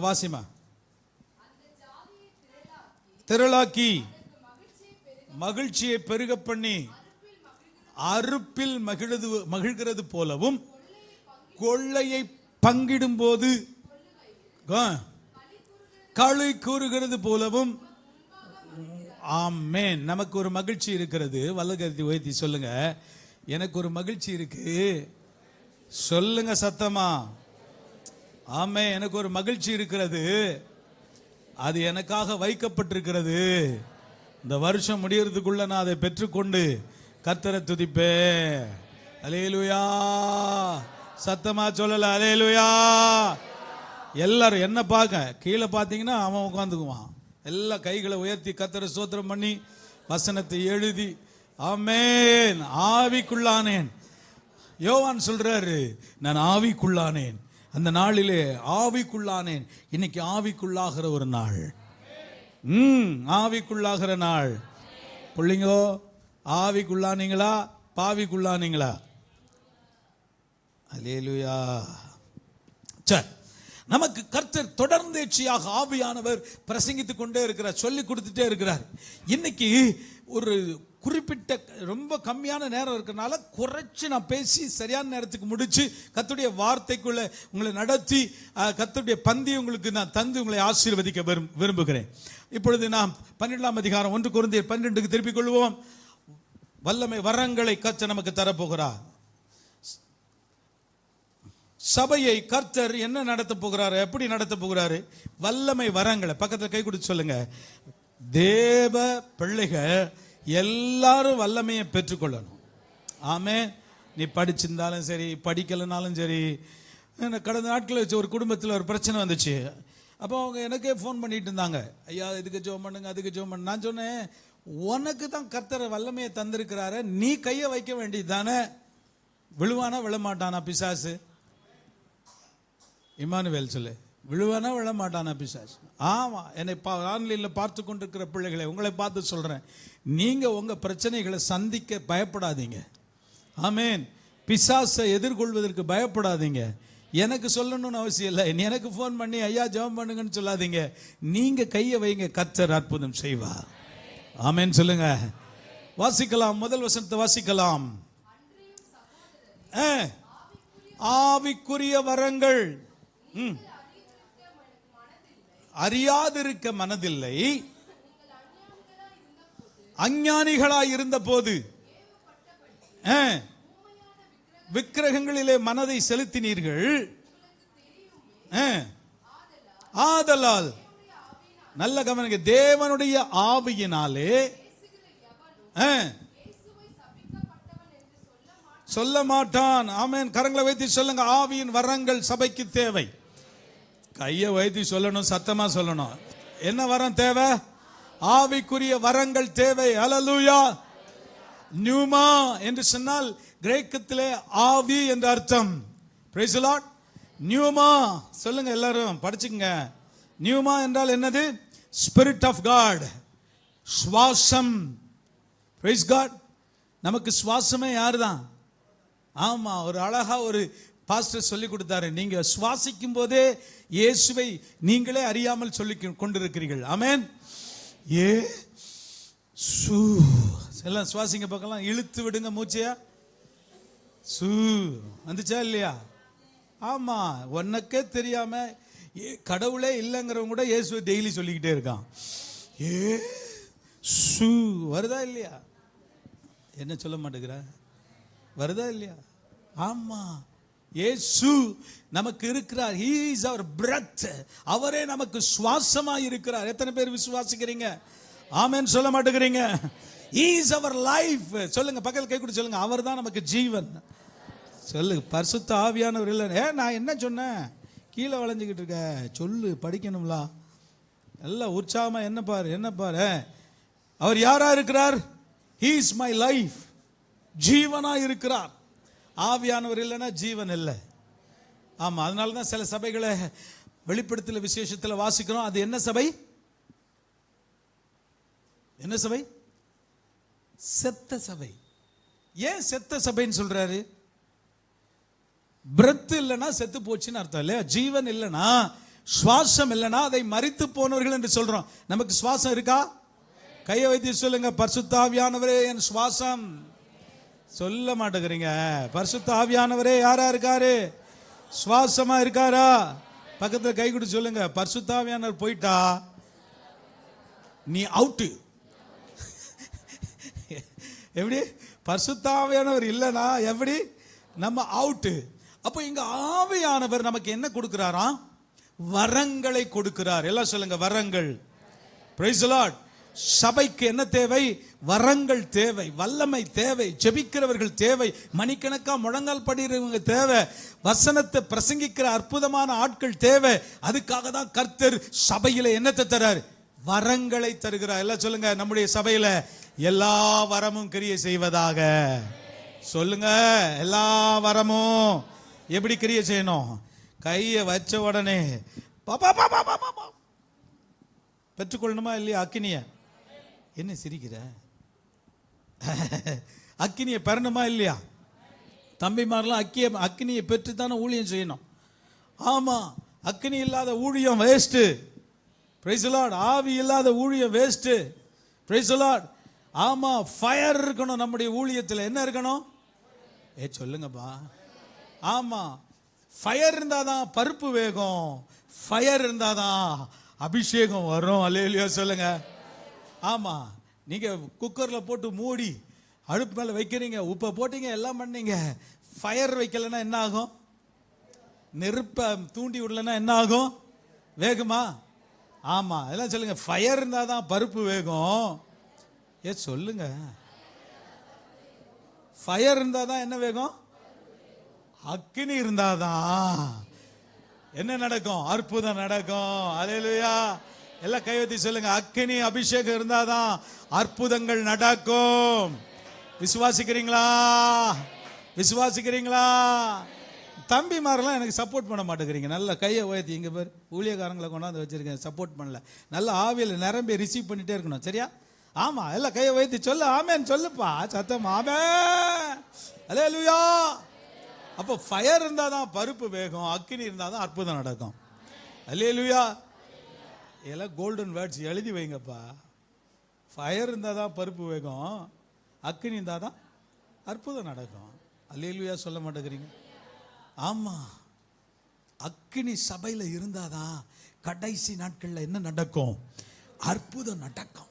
வாசிமா. திரளாக்கி மகிழ்ச்சியை பெருக பண்ணி அறுப்பில் மகிழ்கிறது போலவும் கொள்ளையை பங்கிடும் போது களி கூறுகிறது போலவும். ஆமென். நமக்கு ஒரு மகிழ்ச்சி இருக்கிறது. வல்லகரத்தை உயர்த்தி சொல்லுங்க, எனக்கு ஒரு மகிழ்ச்சி இருக்கு. சொல்லுங்க சத்தமா. ஆமென். எனக்கு ஒரு மகிழ்ச்சி இருக்கிறது. அது எனக்காக வைக்கப்பட்டிருக்கிறது. இந்த வருஷம் முடியறதுக்குள்ள நான் அதை பெற்றுக்கொண்டு கர்த்தரை துதிப்பேன். அல்லேலூயா. சத்தமா சொல்லல அல்லேலூயா. எல்லாரும் என்ன பார்க்க, கீழே பார்த்தீங்கன்னா அவன் உட்காந்துக்குவான். எல்லா கைகளை உயர்த்தி கர்த்தரை ஸ்தோத்திரம் பண்ணி வசனத்தை எழுதி ஆமென். ஆவிக்குள்ளானேன். யோவான் சொல்றாரு, நான் ஆவிக்குள்ளானேன். அந்த நாளிலே ஆவிக்குள்ளானேன். இன்னைக்கு ஆவிக்குள்ளாகிற ஒரு நாள். ஆவிக்குள்ளாகிற நாள். பிள்ளைங்கோ, ஆவிக்குள்ளானீங்களா பாவிக்குள்ளானீங்களா? அல்லேலூயா. சரி, நமக்கு கர்த்தர் தொடர்ந்தேச்சியாக ஆவியானவர் பிரசங்கித்துக் கொண்டே இருக்கிறார், சொல்லி கொடுத்துட்டே இருக்கிறார். இன்னைக்கு ஒரு குறிப்பிட்ட ரொம்ப கம்மியான நேரம் இருக்கிறனால குறைச்சி நான் பேசி சரியான நேரத்துக்கு முடிச்சு கர்த்தருடைய வார்த்தைக்குள்ள உங்களை நடத்தி கர்த்தருடைய பந்தி உங்களுக்கு நான் தந்து உங்களை ஆசீர்வதிக்க விரும்புகிறேன். இப்பொழுது நாம் 12ஆம் அதிகாரம் 1 கொரிந்தியர் 12க்கு திருப்பிக் கொள்வோம். வல்லமை வரங்களை கர்த்தர் நமக்கு தரப்போகிறார். சபையை கர்த்தர் என்ன நடத்த போகிறாரு, எப்படி நடத்த போகிறாரு? வல்லமை வரங்களை பக்கத்தில் கை கொடுத்து சொல்லுங்க. தேவ பிள்ளைகள் எல்லாரும் வல்லமையை பெற்றுக்கொள்ளணும். ஆமென். நீ படிச்சிருந்தாலும் சரி, படிக்கலனாலும் சரி. கடந்த நாட்களில் வச்சு ஒரு குடும்பத்தில் ஒரு பிரச்சனை வந்துச்சு. அப்போ அவங்க எனக்கே ஃபோன் பண்ணிட்டு இருந்தாங்க, ஐயா இதுக்கு ஜெபம் பண்ணுங்க, அதுக்கு ஜெபம் பண்ணு. நான் சொன்னேன், உனக்கு தான் கர்த்தர் வல்லமையை தந்திருக்கிறாரு, நீ கையை வைக்க வேண்டியது தானே. விழுவானா விழமாட்டானா பிசாசு? இமானுவேல் சொல்லு, விழுவானா விழமாட்டானா பிசாசு? ஆமா. என்னை ஆன்லைனில் பார்த்து கொண்டிருக்கிற பிள்ளைகளை உங்களை பார்த்து சொல்றேன், நீங்க உங்க பிரச்சனைகளை சந்திக்க பயப்படாதீங்க. ஆமென். பிசாசை எதிர்கொள்வதற்கு பயப்படாதீங்க. எனக்கு சொல்லணும்னு அவசியம் இல்லை. எனக்கு ஃபோன் பண்ணி ஐயா ஜெபம் பண்ணுங்கன்னு சொல்லாதீங்க. நீங்க கையை வைங்க, கர்த்தர் அற்புதம் செய்வார். ஆமென் சொல்லுங்க. வாசிக்கலாம், முதல் வசனத்தை வாசிக்கலாம். ஆவிக்குரிய வரங்கள் அறியாதிருக்க மனதில்லை, அஞ்ஞானிகளாய் இருந்த போது விக்கிரகங்களிலே மனதை செலுத்தினீர்கள். ஆதலால் நல்ல கவனிங்க, தேவனுடைய ஆவியினாலே சொல்ல மாட்டான். ஆமென். கரங்களை வைத்து சொல்லுங்க, ஆவியின் வரங்கள் சபைக்கு தேவை. கையை வைத்து சொல்லணும், சத்தமா சொல்லணும். என்ன வரம் தேவை? ஆவிக்குரிய வரங்கள் தேவை. அல்லேலூயா. நியூமா என்று சொன்னால் கிரேக்கத்திலே ஆவி என்ற அர்த்தம். Praise the Lord. நியூமா சொல்லுங்க, எல்லாரும் படிச்சுங்க. நியூமா என்றால் என்னது? ஸ்பிரிட் ஆஃப் காட், சுவாசம். Praise God. நமக்கு சுவாசமே யாருதான்? ஆமா, ஒரு அழகா ஒரு பாஸ்டர் சொல்லி கொடுத்தாரு, நீங்க சுவாசிக்கும் போதே இயேசுவை நீங்களே அறியாமல் சொல்லி கொண்டிருக்கிறீர்கள். ஆமென். ஏ சு எல்லாம் சுவாசிங்க பக்கலாம், இழுத்து விடுங்க மூச்சையா. சு வந்துச்சா இல்லையா? ஆமா. உனக்கே தெரியாம கடவுளே இல்லைங்கிறவங்க கூட இயேசுவை டெய்லி சொல்லிக்கிட்டே இருக்கான். ஏ சு வருதா இல்லையா? என்ன சொல்ல மாட்டேங்கிற? வருதா இல்லையா? ஆமா. இயேசு நமக்கு இருக்கிறார். He is our breath. அவரே நமக்கு சுவாசமா இருக்கிறார். எத்தனை பேர் விசுவாசிக்கிறீங்க? ஆமென் சொல்ல மாட்டேங்கிறீங்க. He is our life. சொல்லுங்க, பக்கத்துல கை கொடுத்து சொல்லுங்க, அவர் தான் நமக்கு ஜீவன். சொல்லு, பரிசுத்த ஆவியானவர் இல்லை. நான் என்ன சொன்னேன்? கீழே வளைஞ்சுக்கிட்டு இருக்க சொல்லு, படிக்கணும்ல. எல்லாம் உற்சாகமா என்ன பாரு, என்ன பாரு. அவர் யாரா இருக்கிறார்? He is my life. ஜீவனா இருக்கிறார். ஆவியானவர் இல்லைன்னா ஜீவன் இல்லை. ஆமா. அதனால தான் சில சபைகளை வெளிப்படுத்தல விசேஷத்தில் வாசிக்கிறோம். அது என்ன சபை? என்ன சபை? செத்த சபை. ஏன் செத்த சபைன்னு சொல்றாரு? பிரெத் இல்லைன்னா செத்து போச்சுன்னு அர்த்தம் இல்லையா? ஜீவன் இல்லைன்னா சுவாசம் இல்லைன்னா அதை மரித்து போனவர்கள் என்று சொல்றோம். நமக்கு சுவாசம் இருக்கா? கையை வைத்து சொல்லுங்க, பரிசுத்த ஆவியானவரே என் சுவாசம். சொல்ல மாட்டேங்கிறீங்க. பரிசுத்த ஆவியானவரே யாரா இருக்காரு? சுவாசமா இருக்காரா? பக்கத்துல கை கொடுத்து சொல்லுங்க, பரிசுத்த ஆவியானவர் போயிட்டா நீ அவுட்டு. எப்படி? பரிசுத்த ஆவியானவர் இல்லைனா எப்படி? நம்ம அவுட்டு. அப்போ இங்க ஆவியானவர் நமக்கு என்ன கொடுக்கிறாராம்? வரங்களை கொடுக்கிறார். எல்லாம் சொல்லுங்க, வரங்கள். Praise the Lord. சபைக்கு என்ன தேவை? வரங்கள் தேவை, வல்லமை தேவை, ஜெபிக்கிறவர்கள் தேவை, மணிக்கணக்கா முழங்கால் படிக்கிறவங்க தேவை, வசனத்தை பிரசங்கிக்கிற அற்புதமான ஆட்கள் தேவை. அதுக்காக தான் கர்த்தர் சபையில என்னத்தை தரார்? வரங்களை தருகிறார். எல்லாம் சொல்லுங்க, நம்முடைய சபையில எல்லா வரமும் கிரியை செய்வதாக. சொல்லுங்க, எல்லா வரமும் எப்படி கிரியை செய்யணும்? கையை வச்ச உடனே பெற்றுக்கொள்ளணுமா இல்லையா? அக்கினிய என்ன சிரிக்கிற? அக்கினிய பெறணுமா இல்லையா? தம்பிமாரெல்லாம் அக்கினியை பெற்று தானே ஊழியம் செய்யணும். ஆமா, அக்கினி இல்லாத ஊழியம் வேஸ்ட். Praise the Lord. ஆவி இல்லாத ஊழியம் வேஸ்ட். Praise the Lord. ஆமா, ஃபயர் இருக்கணும் நம்முடைய ஊழியத்தில். என்ன இருக்கணும்? சொல்லுங்கப்பா. ஆமா, ஃபயர் இருந்தாதான் பருப்பு வேகும், ஃபயர் இருந்தாதான் அபிஷேகம் வரும். அல்லேலூயா சொல்லுங்க. ஆமா, நீங்க குக்கர்ல போட்டு மூடி அடுப்பு மேல வைக்கிறீங்க, உப்பை போட்டீங்க, எல்லாம் பண்ணீங்க, ஃபயர் வைக்கலன்னா என்ன ஆகும்? நெருப்பை தூண்டி விடலன்னா என்ன ஆகும்? வேகுமா? ஆமா, எல்லாம் சொல்லுங்க, ஃபயர் இருந்தாதான் பருப்பு வேகும். சொல்லுங்க, ஃபயர் இருந்தாதான் என்ன வேகும்? அக்கினி இருந்தாதான் என்ன நடக்கும்? அற்புதம் நடக்கும். அல்லேலூயா. எல்லாம் கையெழுத்தி சொல்லுங்க, அக்கினி அபிஷேகம் இருந்தாதான் அற்புதங்கள் நடக்கும். விசுவாசிக்கிறீங்களா? விசுவாசிக்கிறீங்களா? தம்பிமாரெல்லாம் எனக்கு சப்போர்ட் பண்ண மாட்டேங்கிறீங்க. நல்ல கையை உயர்த்தி இங்க பேர் ஊழியக்காரங்களை கொண்டாந்து வச்சிருக்கேன், சப்போர்ட் பண்ணல. நல்ல ஆவியில் நிரம்பி ரிசீவ் பண்ணிட்டே இருக்கணும். சரியா? ஆமா, எல்லாம் கையை உயர்த்தி சொல்லு, ஆமேன் சொல்லுப்பா, சத்தம் ஆமென். அல்லேலூயா. அப்போ ஃபயர் இருந்தாதான் பருப்பு வேகும், அக்கினி இருந்தாதான் அற்புதம் நடக்கும். அல்லேலூயா. எல்லாம் கோல்டன் வேர்ட்ஸ் எழுதி வைங்கப்பா. ஃபயர் இருந்தாதான் பருப்பு வேகும், அக்கினி இருந்தாதான் அற்புதம் நடக்கும். அல்லேலூயா சொல்ல மாட்டேங்கிறீங்க. ஆமா, அக்கினி சபையில இருந்தாதான் கடைசி நாட்கள்ல என்ன நடக்கும்? அற்புதம் நடக்கும்.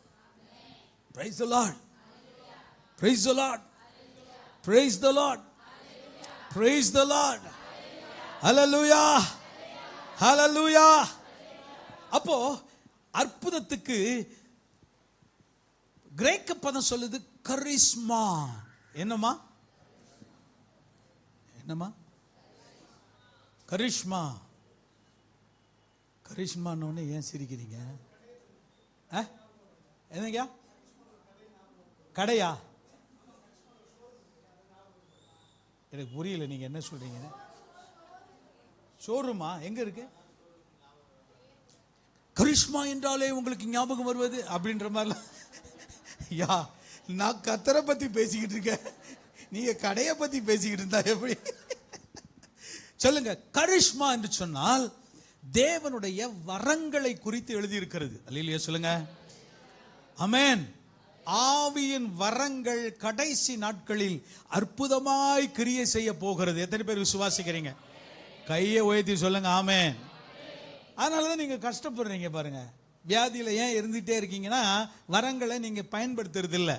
Praise the Lord. Praise the Lord. Praise the Lord. Praise the Lord. Hallelujah. Hallelujah. அப்போ அற்புதத்துக்கு கிரேக்க பதம் சொல்லுது கரிஸ்மா. என்னமா? என்னமா? கரிஷ்மா. கரிஷ்மான்னு ஏன் சிரிக்கிறீங்க? என்னங்க? கடையா? எனக்கு புரியல நீங்க என்ன சொல்றீங்க. ஷோரூமா எங்க இருக்கு? கரிஷ்மா என்றாலே உங்களுக்கு ஞாபகம் வருவது அப்படின்ற மாதிரிலாம். யா, நான் கத்தரை பத்தி பேசிக்கிட்டு இருக்கேன், நீங்க கடையை பத்தி பேசிக்கிட்டு இருந்தா எப்படி? சொல்லுங்க, கரிஷ்மா என்று சொன்னால் தேவனுடைய வரங்களை குறித்து எழுதியிருக்கிறது. அல்லேலூயா சொல்லுங்க. ஆமென். ஆவியின் வரங்கள் கடைசி நாட்களில் அற்புதமாய் கிரியை செய்ய போகிறது. எத்தனை பேர் விசுவாசிக்கிறீங்க? கையை உயர்த்தி சொல்லுங்க ஆமென். அதனாலதான் நீங்க கஷ்டப்படுறீங்க பாருங்க. வியாதியில ஏன் இருந்துட்டே இருக்கீங்கன்னா வரங்களை நீங்க பயன்படுத்துறது இல்லை.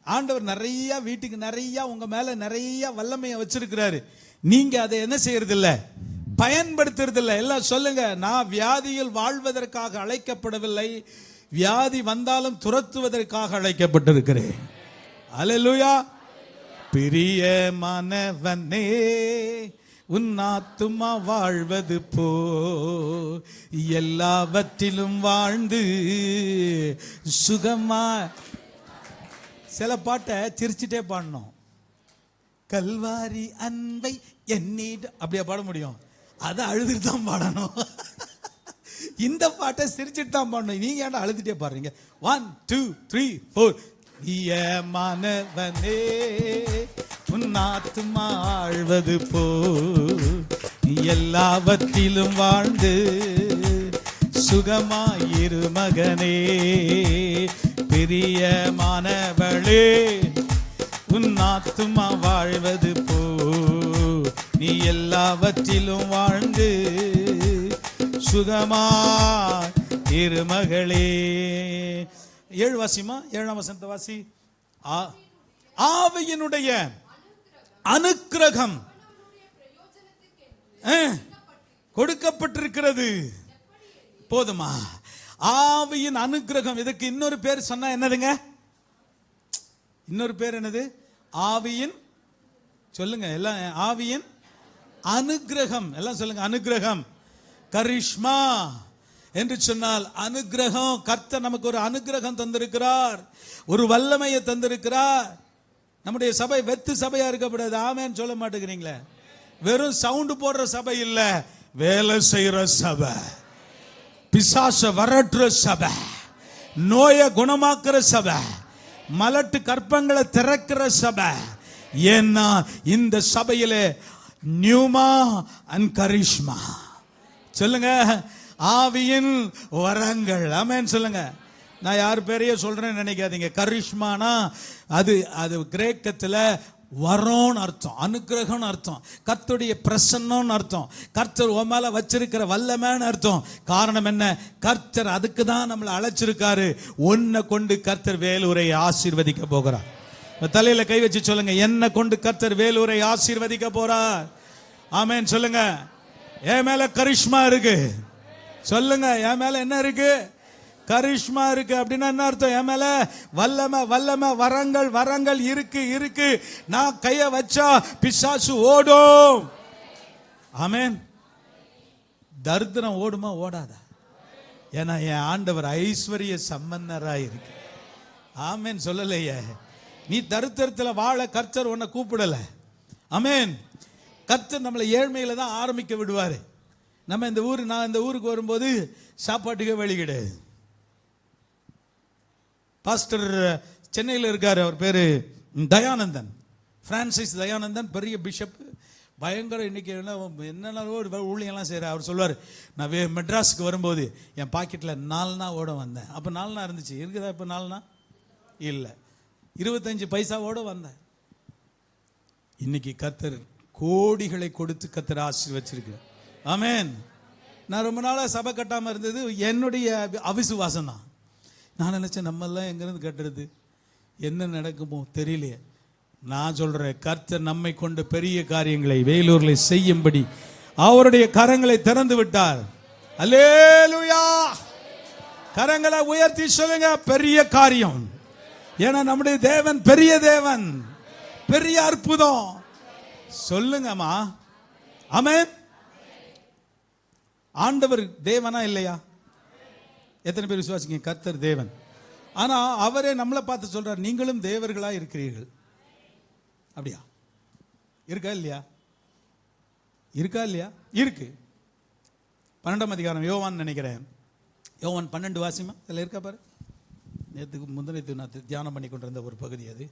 ஆண்டவர் நிறைய வீட்டுக்கு நிறைய உங்க மேல நிறைய வல்லமையை வச்சிருக்கிறாரு. நீங்க அதை என்ன செய்யறது இல்ல? பயன்படுத்துறது இல்லை. எல்லாம் சொல்லுங்க, நான் வியாதியில் வாழ்வதற்காக அழைக்கப்படவில்லை, வியாதி வந்தாலும் துரத்துவதற்காக அழைக்கப்பட்டிருக்கிறேன். அல்லேலூயா. பிரியமானவனே உன் ஆத்துமா வாழ்வது போ எல்லாவற்றிலும் வாழ்ந்து சுகமா. சில பாட்டை சிரிச்சுட்டே பாடணும். கல்வாரி அன்பை என்னிட அப்படியா பாட முடியும்? அதை அழுதுட்டு தான் பாடணும். இந்த பாட்டை சிரிச்சுட்டு தான் பாடணும். நீங்க ஏன்டா அழுதுட்டே பாடுறீங்க? 1 2 3 4. பிரியமானவனே உன் ஆத்துமா ஆழ்வது போ எல்லாவற்றிலும் வாழ்ந்து சுகமாயிரு மகனே. பிரியமானவளே, உன் ஆத்துமா வாழ்வது போ, நீ எல்லாவற்றிலும் வாழ்ந்து சுகமாய் இரு மகளே. 7 வாசிமா, 7ஆம் வசனத்தை வாசி. ஆவியினுடைய அனுக்கிரகம் கொடுக்கப்பட்டிருக்கிறது. போதுமா? ஆவியின் அனுக்கிரகம். இதுக்கு இன்னொரு பேர் சொன்னா என்னதுங்க? இன்னொரு பேர் என்னது? ஆவியின், சொல்லுங்க எல்லாம், ஆவியின் அனுக்கிரகம். எல்லாம் சொல்லுங்க, அனுக்கிரகம். கரிஷ்மா என்று சொன்னால் அனுக்கிரகம். கர்த்தர் நமக்கு ஒரு அனுக்கிரகம் தந்திருக்கிறார், ஒரு வல்லமையை தந்திருக்கிறார். நம்முடைய சபை வெத்து சபையா இருக்கக்கூடாது. ஆமென் சொல்ல மாட்டேங்கிறீங்களே. வெறும் சவுண்ட் போடுற சபை இல்ல, வேலை செய்யற சபை, பிசாச வரட்டுற சபை, நோயை குணமாக்குற சபை, மலட்டு கற்பங்களை திறக்கிற சபை. ஏன்னா இந்த சபையிலே நியூமா அண்ட் கரிஷ்மா. சொல்லுங்க, ஆவியின் வரங்கள். ஆமென் சொல்லுங்க. நான் யார் பேரையே சொல்றேன்னு நினைக்காதீங்க. கரிஷ்மானா அது கிரேக்கத்துல வரோன்னு அர்த்தம், அனுக்கிரகம் அர்த்தம், கர்த்தருடைய பிரசன்னம்னு அர்த்தம், கர்த்தர் உன் மேல வச்சிருக்கிற வல்லமைன்னு அர்த்தம். காரணம் என்ன? கர்த்தர் அதுக்கு தான் நம்மளை அழைச்சிருக்காரு. ஒன்னை கொண்டு கர்த்தர் வேலூரை ஆசீர்வதிக்க போகிறார். தலையில கை வச்சு சொல்லுங்க, என்ன கொண்டு கர்த்தர் வேலூரை ஆசீர்வதிக்க போறார். ஆமென் சொல்லுங்க. என் மேல கரிஷ்மா இருக்கு. சொல்லுங்க, என் மேல என்ன இருக்கு? கரிஷ்மா இருக்கு. அப்படின்னா என்ன அர்த்தம்? என் மேல வல்லமை, வல்லமை, வரங்கள், வரங்கள் இருக்கு, இருக்கு. நான் கைய வச்சா பிசாசு ஓடும். ஆமென். தரித்திரம் ஓடுமா? ஓடாதா? ஏன்னா என் ஆண்டவர் ஐஸ்வர்ய சம்பன்னராய் இருக்கு. ஆமென் சொல்லலையே. நீ தரித்திரத்துல வாழ கர்த்தர் உன்னை கூப்பிடல. ஆமென். கர்த்தர் நம்மளை ஏழ்மையில தான் ஆரம்பிக்க விடுவாரு. நம்ம நான் இந்த ஊருக்கு வரும்போது சாப்பாட்டுக்கே வழி கிடையாது. பாஸ்டர் சென்னையில் இருக்காரு, அவர் பேரு தயானந்தன், பிரான்சிஸ் தயானந்தன், பெரிய பிஷப், பயங்கர. இன்னைக்கு என்னென்ன ஊழியெல்லாம் செய்யற. அவர் சொல்லுவார், நான் மெட்ராஸுக்கு வரும்போது என் பாக்கெட்ல 4 ஓட வந்தேன். அப்ப 4 இருந்துச்சு, இருக்குதா இப்ப 4 இல்லை, 25 பைசாவோட வந்தேன். இன்னைக்கு கர்த்தர் கோடிகளை கொடுத்து கர்த்தர் ஆசீர்வதிச்சிருக்கு. ஆமென். நான் ரொம்ப நாளா சபை கட்டாம இருந்தது என்னுடைய அவிசுவாசம் தான். நான் நினைச்சேன், நம்ம எல்லாம் எங்கிருந்து கட்டுறது, என்ன நடக்குமோ தெரியலையே. நான் சொல்றேன், கர்த்தர் நம்மை கொண்டு பெரிய காரியங்களை வேலூர்ல செய்யும்படி அவருடைய கரங்களை திறந்து விட்டார். அல்லேலூயா. கரங்களை உயர்த்தி சொல்லுங்க, பெரிய காரியம். ஏன்னா நம்முடைய தேவன் பெரிய தேவன், பெரிய அற்புதம். சொல்லுங்கம்மா. ஆமென். ஆண்டவர் தேவனா இல்லையா? எத்தனை பேர் விசுவாசிங்க? கர்த்தர் தேவன். ஆனா அவரே நம்மளை பார்த்து சொல்றார், நீங்களும் தேவர்களா இருக்கிறீர்கள். அப்படியா? இருக்கா இல்லையா? இருக்கா இல்லையா? இருக்கு. 12ஆம் அதிகாரம் யோவான் நினைக்கிறேன். யோவான் 12 வாசிமா. அதில் இருக்கா பாரு. முந்தினத்து நான் தியானம் பண்ணி கொண்டிருந்த ஒரு பகுதி அது.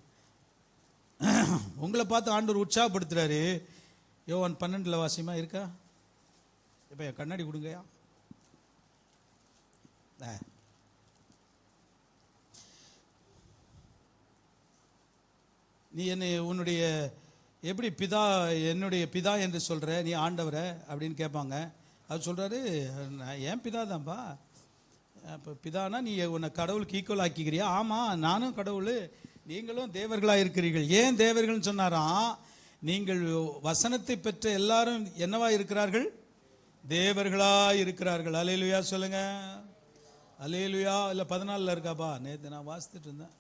உங்களை பார்த்து ஆண்டவர் உற்சாகப்படுத்துறாரு. யோவான் 12 வாசிமா. இருக்கா? இப்ப என் கண்ணாடி கொடுங்கயா. நீ என்னை உன்னுடைய எப்படி பிதா, என்னுடைய பிதா என்று சொல்ற, நீ ஆண்டவரை அப்படின்னு கேட்பாங்க. அது சொல்றாரு, ஏன் பிதா தான்ப்பா. அப்போ பிதானா நீ உன்னை கடவுளுக்கு ஈக்குவல் ஆக்கிக்கிறியா? ஆமா, நானும் கடவுள், நீங்களும் தேவர்களாக இருக்கிறீர்கள். ஏன் தேவர்கள்னு சொன்னாராம்? நீங்கள் வசனத்தை பெற்ற எல்லாரும் என்னவா இருக்கிறார்கள்? தேவர்களா இருக்கிறார்கள். அல்லேலூயா சொல்லுங்க. அல்லேலூயா. இல்ல 14 இருக்காப்பா? நேத்து நான் வாசித்துட்டு இருந்தேன்.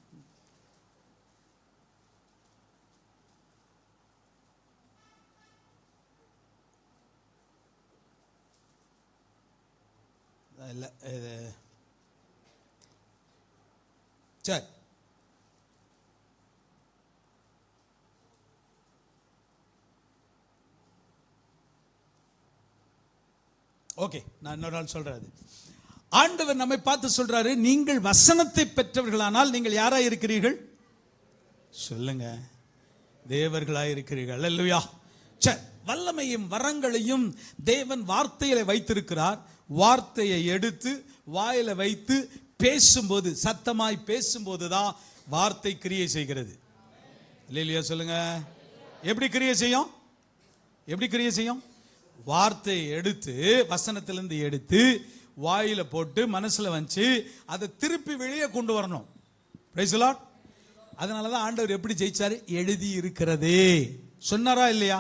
இல்ல இது சரி. ஓகே, நான் இன்னொரு நாள் சொல்றாரு. ஆண்டவர் நம்மை பார்த்து சொல்றாரு, நீங்கள் வசனத்தை பெற்றவர்களானால் நீங்கள் யாரா இருக்கிறீர்கள்? சொல்லுங்க, தேவர்களா இருக்கிறீர்கள். அல்லேலூயா. சரி, வல்லமையும் வரங்களையும் தேவன் வார்த்தையில வைத்திருக்கிறார். வார்த்தையை எடுத்து வாயில வைத்து பேசும்போது, சத்தமாய் பேசும்போதுதான் வார்த்தை கிரியை செய்கிறது. இல்லையா சொல்லுங்க. எப்படி கிரியை செய்யும்? எப்படி கிரியை செய்யும்? வார்த்தையை எடுத்து, வசனத்திலிருந்து எடுத்து வாயில போட்டு மனசுல வச்சு அதை திருப்பி வெளியே கொண்டு வரணும். Praise the Lord. அதனாலதான் ஆண்டவர் எப்படி ஜெயிச்சாரு? எழுதி இருக்கிறதே சொன்னாரா இல்லையா?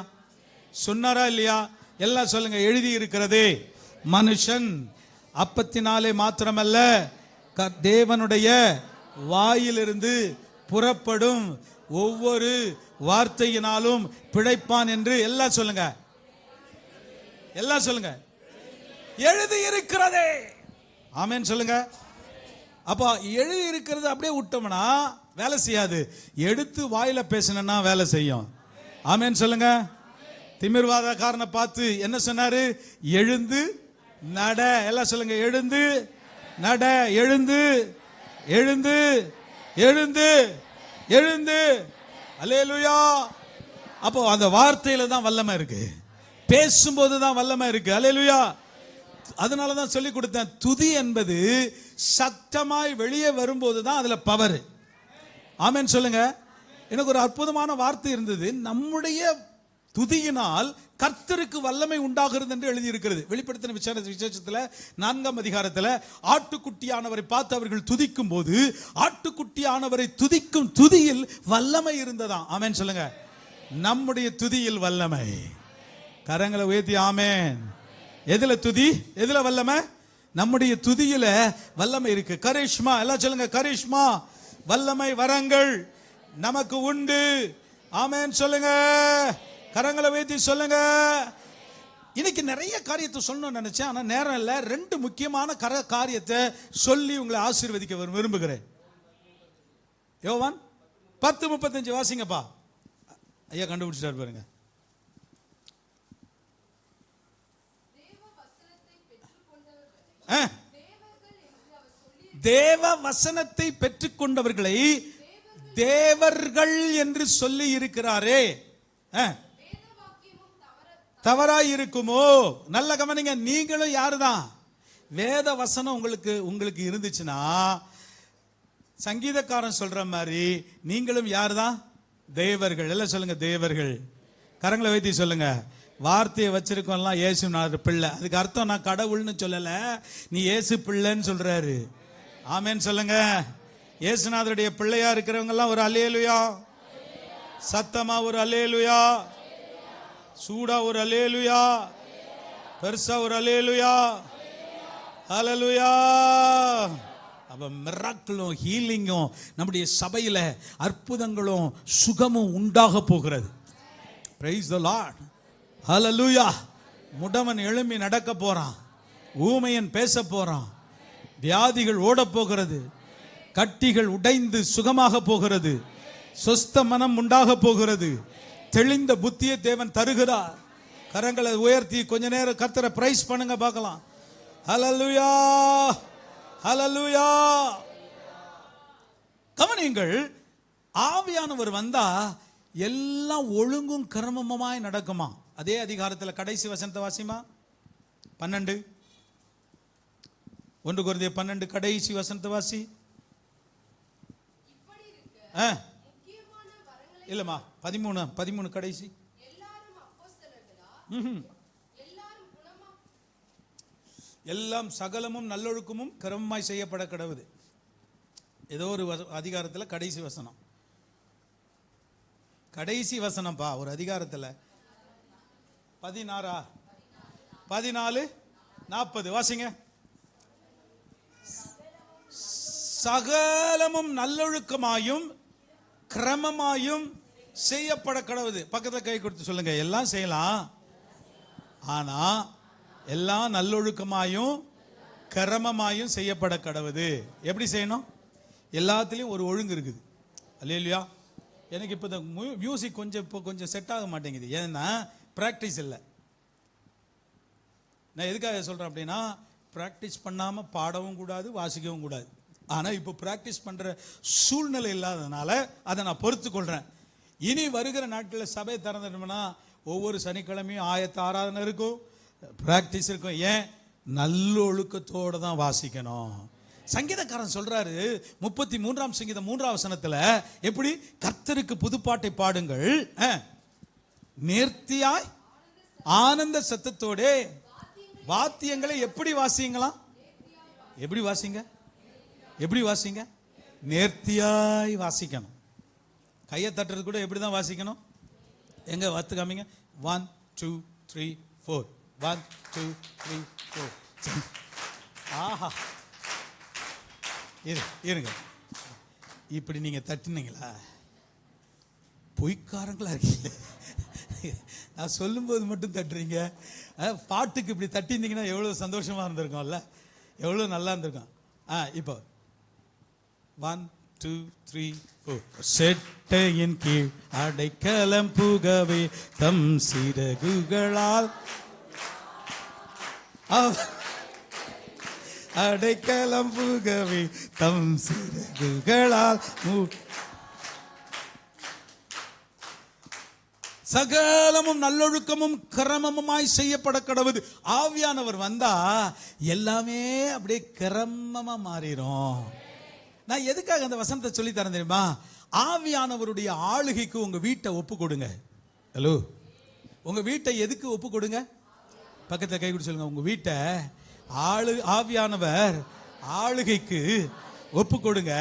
சொன்னாரா இல்லையா? எல்லாம் சொல்லுங்க. எழுதி இருக்கிறதே. மனுஷன் அப்பத்தினாலே மாத்திரமல்ல, தேவனுடைய வாயிலிருந்து புறப்படும் ஒவ்வொரு வார்த்தையினாலும் பிழைப்பான் என்று எல்லாம் சொல்லுங்க. எல்லாம் சொல்லுங்க. எழுதி இருக்கிறதே. ஆமென் சொல்லுங்க. அப்ப எழுதி இருக்கிறது அப்படியே விட்டோம்னா வேலை செய்யாது. எடுத்து வாயில பேசினா வேலை செய்யும். ஆமென் சொல்லுங்க. திமிர்வாதக்காரனை பார்த்து என்ன சொன்னாரு? எழுந்து நட. எல்லாம் சொல்லுங்க. எழுந்து நட. எழுந்து எழுந்து எழுந்து எழுந்து. அல்லேலூயா. அப்போ அந்த வார்த்தையில தான் வல்லமை இருக்கு. பேசும்போது தான் வல்லமை இருக்கு. அல்லேலூயா. அதனாலதான் சொல்லி கொடுத்தேன், துதி என்பது சத்தமாய் வெளியே வரும்போது தான் அதுல பவர். ஆமென் சொல்லுங்க. எனக்கு ஒரு அற்புதமான வார்த்தை இருந்தது. நம்முடைய துதியினால் கர்த்தருக்கு வல்லமை உண்டாகிறது என்று எழுதி இருக்கிறது. வெளிப்படுத்தின விசேஷத்துல 4ஆம் அதிகாரத்தில் ஆட்டுக்குட்டியானவரை பார்த்து அவர்கள் துதிக்கும் போது, ஆட்டுக்குட்டியானவரை துதிக்கும் துதியில் வல்லமை இருந்ததாம். ஆமென் சொல்லுங்க. நம்முடைய துதியில் வல்லமை. கரங்களை உயர்த்தி ஆமென். எதுல துதி? எதுல வல்லமை? நம்முடைய துதியில வல்லமை இருக்கு. கரிஷ்மா. எல்லாம் சொல்லுங்க. கரிஷ்மா. வல்லமை வரங்கள் நமக்கு உண்டு. ஆமென் சொல்லுங்க. கரங்களை வைத்து சொல்லுங்க. இன்னைக்கு நிறைய காரியத்தை சொல்லணும்னு நினைச்சேன், ஆனா நேரம் இல்ல. 2 முக்கியமான காரியத்தை சொல்லி உங்களை ஆசீர்வதிக்க விரும்புகிறேன். யோவான் 10:35 வாசிங்கப்பா. ஐயா கண்டுபிடிச்சிட்டாரு பாருங்க. தேவ வசனத்தை பெற்றுக்கொண்டவர்களை தேவர்கள் என்று சொல்லி இருக்கிறாரே, தவறாய் இருக்குமோ? நல்ல கவனிங்க. நீங்களும் யாருதான்? வேத வசனம் உங்களுக்கு இருந்துச்சுன்னா, சங்கீதக்காரன் சொல்ற மாதிரி நீங்களும் யாருதான்? தேவர்கள். எல்லாம் சொல்லுங்க. தேவர்கள். கரங்களை வைத்து சொல்லுங்க. வார்த்தையை வச்சிருக்கோம்லாம் இயேசுநாதர் பிள்ளை. அதுக்கு அர்த்தம் நான் கடவுள்னு சொல்லல, நீ இயேசு பிள்ளைன்னு சொல்றாரு. ஆமென் சொல்லுங்க. இயேசுநாதருடைய பிள்ளையா இருக்கிறவங்க எல்லாம் ஒரு அல்லேலூயா. சத்தமா ஒரு அல்லேலூயா. சூடா ஒரு அல்லேலூயா. பெருசா ஒரு அல்லேலூயா. ஹல்லேலூயா. அப்ப மிராக்கிளும் ஹீலிங்கும் நம்முடைய சபையில அற்புதங்களும் சுகமும் உண்டாக போகிறது. Praise the Lord. ஹல்லேலூயா. முடவன் எழும்பி நடக்க போறான். ஊமையன் பேச போறான். வியாதிகள் ஓட போகிறது. கட்டிகள் உடைந்து சுகமாக போகிறது. சொஸ்த மனம் உண்டாக போகிறது. தெளிந்த புத்தியை தேவன் தருகிறார். கரங்களை உயர்த்தி கொஞ்ச நேரம் கர்த்தரை பிரைஸ் பண்ணுங்க பார்க்கலாம். ஹல்லேலூயா. ஹல்லேலூயா. கவனியுங்கள். ஆவியானவர் வந்தா எல்லாம் ஒழுங்கும் கிரமமாய் நடக்குமா? அதே அதிகாரத்தில் கடைசி வசனத்தை வாசிமா. 12 1 கொரிந்தியர் 12 கடைசி வசனத்தை வாசி. இல்லம்மா 13 கடைசி. எல்லாம் சகலமும் நல்லொழுக்கமும் கிரமமாய் செய்யப்பட கடவுது. ஏதோ ஒரு அதிகாரத்தில் கடைசி வசனம். கடைசி வசனம்ப்பா ஒரு அதிகாரத்தில் 16 14 வாசிங்க. சகலமும் நல்லொழுக்கமாயும் கிரமமாயும் செய்யப்பட கடவுது. பக்கத்துல கை கொடுத்து சொல்லுங்க. எல்லாம் செய்யலாம், ஆனா எல்லாம் நல்லொழுக்கமாயும் கிரமமாயும் செய்யப்பட கடவுது. எப்படி செய்யணும்? எல்லாத்துலயும் ஒரு ஒழுங்கு இருக்குது. அல்லேலூயா. எனக்கு இப்போ இந்த மியூசிக் கொஞ்சம் செட் ஆக மாட்டேங்குது. ஏன்னா பிராக்டிஸ் இல்லை. நான் எதுக்காக சொல்றேன் அப்படின்னா, பிராக்டிஸ் பண்ணாம பாடவும் கூடாது, வாசிக்கவும் கூடாது. ஆனா இப்போ பிராக்டிஸ் பண்ற சூழ்நிலை இல்லாததுனால அதை நான் பொறுத்து கொள்றேன். இனி வருகிற நாட்களில் சபை திறந்துட்டோம்னா ஒவ்வொரு சனிக்கிழமையும் ஆயத்த ஆராதனை இருக்கும், பிராக்டிஸ் இருக்கும். ஏன்? நல்லொழுக்கத்தோடு தான் வாசிக்கணும். சங்கீதக்காரன் சொல்றாரு 33ஆம் சங்கீதம் 3ஆம் வசனத்துல, எப்படி? கர்த்தருக்கு புதுப்பாட்டை பாடுங்கள், நேர்த்தியாய் ஆனந்த சத்தத்தோட வாத்தியங்களை எப்படி வாசிங்களாம்? எப்படி வாசிங்க? எப்படி வாசிங்க? நேர்த்தியாய் வாசிக்கணும். கையை தட்டுறது கூட எப்படிதான் வாசிக்கணும்? எங்க வாத்து காமிங்க. 1 2 3 4 1 2 3 4. ஆஹா, இருங்க. இப்படி நீங்க தட்டுனீங்களா? பொய்க்காரங்களா இருக்கீங்க. நான் சொல்லும்போது மட்டும் தட்டுறீங்க. பாட்டுக்கு இப்படி தட்டியிருந்தீங்கன்னா எவ்வளவு சந்தோஷமா இருந்திருக்கும்ல, எவ்வளவு நல்லா இருந்திருக்கும். இப்போ 1 2 3 4. செட்டையின் கீழ் அடைக்கலம் புகவே தம் சிறகுகளால் அடைக்கலம் புகவே தம் சிறகுகளால் சகலமும் நல்லொழுக்கமும் கிரமமாய் செய்யப்பட கடவுது. ஆவியானவர் வந்தா எல்லாமே அப்படியே கிரமமா மாறிடும். நான் எதுக்காக அந்த வசனத்தை சொல்லி தரேன் தெரியுமா? ஆவியானவருடைய ஆளுகைக்கு உங்க வீட்டை ஒப்பு கொடுங்க. ஹலோ, உங்க வீட்டை எதுக்கு ஒப்பு கொடுங்க? பக்கத்துல கை கொடுத்து சொல்லுங்க, உங்க வீட்டை ஆவியானவர் ஆளுகைக்கு ஒப்பு கொடுங்க.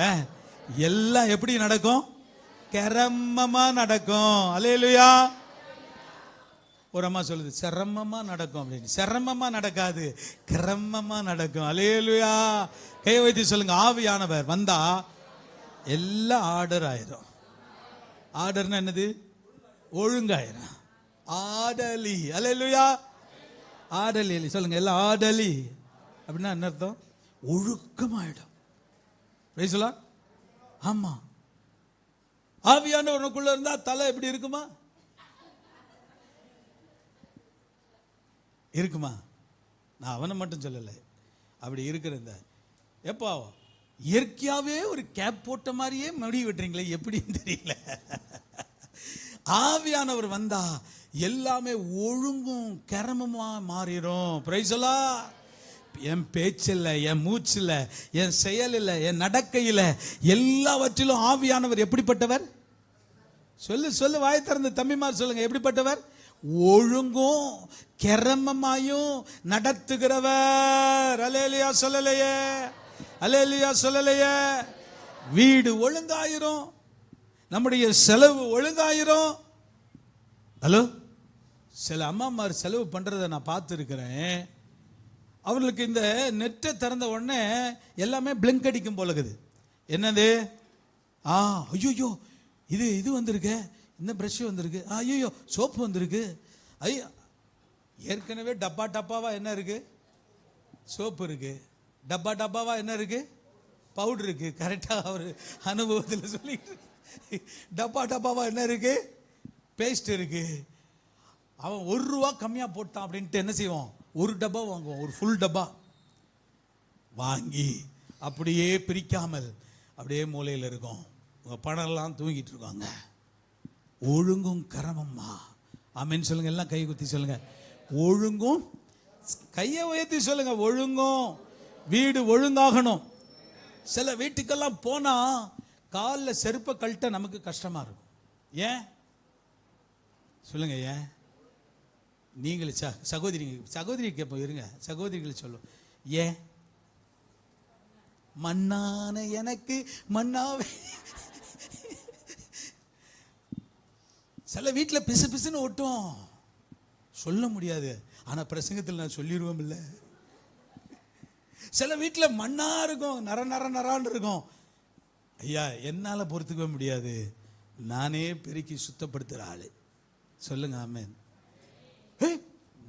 எல்லாம் எப்படி நடக்கும்? கிரமமா நடக்கும். அல்லேலூயா. ஒரு அம்மா சொல்லுது சிரமமா நடக்கும் அப்படின்னு. சிரமமா நடக்காது, கிரமமா நடக்கும். அல்லேலூயா. கை வைத்து சொல்லுங்க, ஆவியானவர் வந்தா எல்லாம் ஆர்டர் ஆயிரும். ஆர்டர்னா என்னது? ஒழுங்காயிரும். ஆடலி. அல்லேலூயா. ஆடலி சொல்லுங்க எல்லாம். ஆடலி அப்படின்னா என்ன அர்த்தம்? ஒழுக்கமாயிடும். பேசலா? ஆமா. ஆவியானவர் உனக்குள்ள இருந்தா தலை எப்படி இருக்குமா? இருக்குமா? நான் அவனை மட்டும் சொல்லலை, அப்படி இருக்கிற எப்போ இயற்கையாவே ஒரு கேப் போட்ட மாதிரியே மடி வெட்டுறீங்களே, எப்படின்னு தெரியல. ஆவியானவர் வந்தா எல்லாமே ஒழுங்கும் கிரமமா மாறிடும். பிரைஸ் எல்லாம் என் பேச்சில், என் மூச்சில், என் செயலில், என் நடக்கையில், எல்லாவற்றிலும் ஆவியானவர் எப்படிப்பட்டவர்? சொல்லு வாயை திறந்து தம்பிமார் சொல்லுங்க, எப்படிப்பட்டவர்? ஒழுங்கும் கிரமமாயும் நடத்துகிறவர். அல்லேலூயா சொல்லலையே, அல்லேலூயா சொல்லலையே. வீடு ஒழுங்காயிரும், நம்முடைய செலவு ஒழுங்காயிரும். ஹலோ, சில அம்மாமார் செலவு பண்றதை நான் பார்த்துருக்கிறேன். அவர்களுக்கு இந்த நெட்டை திறந்த உடனே எல்லாமே பிளிங்க் அடிக்கும் போல இருக்குது. என்னது? ஐயோ இது வந்திருக்கு, இந்த ப்ரஷ் வந்திருக்கு, ஐயோ சோப்பு வந்திருக்கு, ஐயோ ஏற்கனவே டப்பா டப்பாவா என்ன இருக்கு? சோப்பு இருக்கு. டப்பா டப்பாவா என்ன இருக்கு? பவுடர் இருக்கு. கரெக்டாக அவர் அனுபவத்தில் சொல்லி, டப்பா டப்பாவா என்ன இருக்கு? பேஸ்ட் இருக்கு. அவன் ₹1 கம்மியாக போட்டான் அப்படின்ட்டு என்ன செய்வோம்? ஒரு டப்பா வாங்குவோம், ஒரு ஃபுல் டப்பா வாங்கி அப்படியே பிரிக்காமல் அப்படியே மூலையில் இருக்கும். உங்கள் பணம்லாம் தூங்கிட்டு இருக்காங்க. ஒழுங்கும் கரமம்மா. ஆமென் சொல்லுங்க, எல்லாம் கை குத்தி சொல்லுங்க. ஒழுங்கும், கையை உயர்த்தி சொல்லுங்க, ஒழுங்கும். வீடு ஒழுங்காகணும். சில வீட்டுக்கெல்லாம் போனா காலில் செருப்பை கழட்ட நமக்கு கஷ்டமா இருக்கும். ஏன் சொல்லுங்க? ஏன்? நீங்களே சகோதரி கேட்போம், இருங்க, சகோதரிகள் சொல்லுவோம். ஏன்? மண்ணான எனக்கு மண்ணாவே. சில வீட்டில் பிசு பிசுன்னு ஒட்டும், சொல்ல முடியாது. ஆனா பிரசங்கத்தில் நான் சொல்லிடுவோம் இல்லை. சில வீட்டில் மண்ணா இருக்கும், நரான்னு இருக்கும். ஐயா என்னால பொறுத்துக்கவே முடியாது, நானே பெருக்கி சுத்தப்படுத்துற ஆளு. சொல்லுங்க ஆமென்.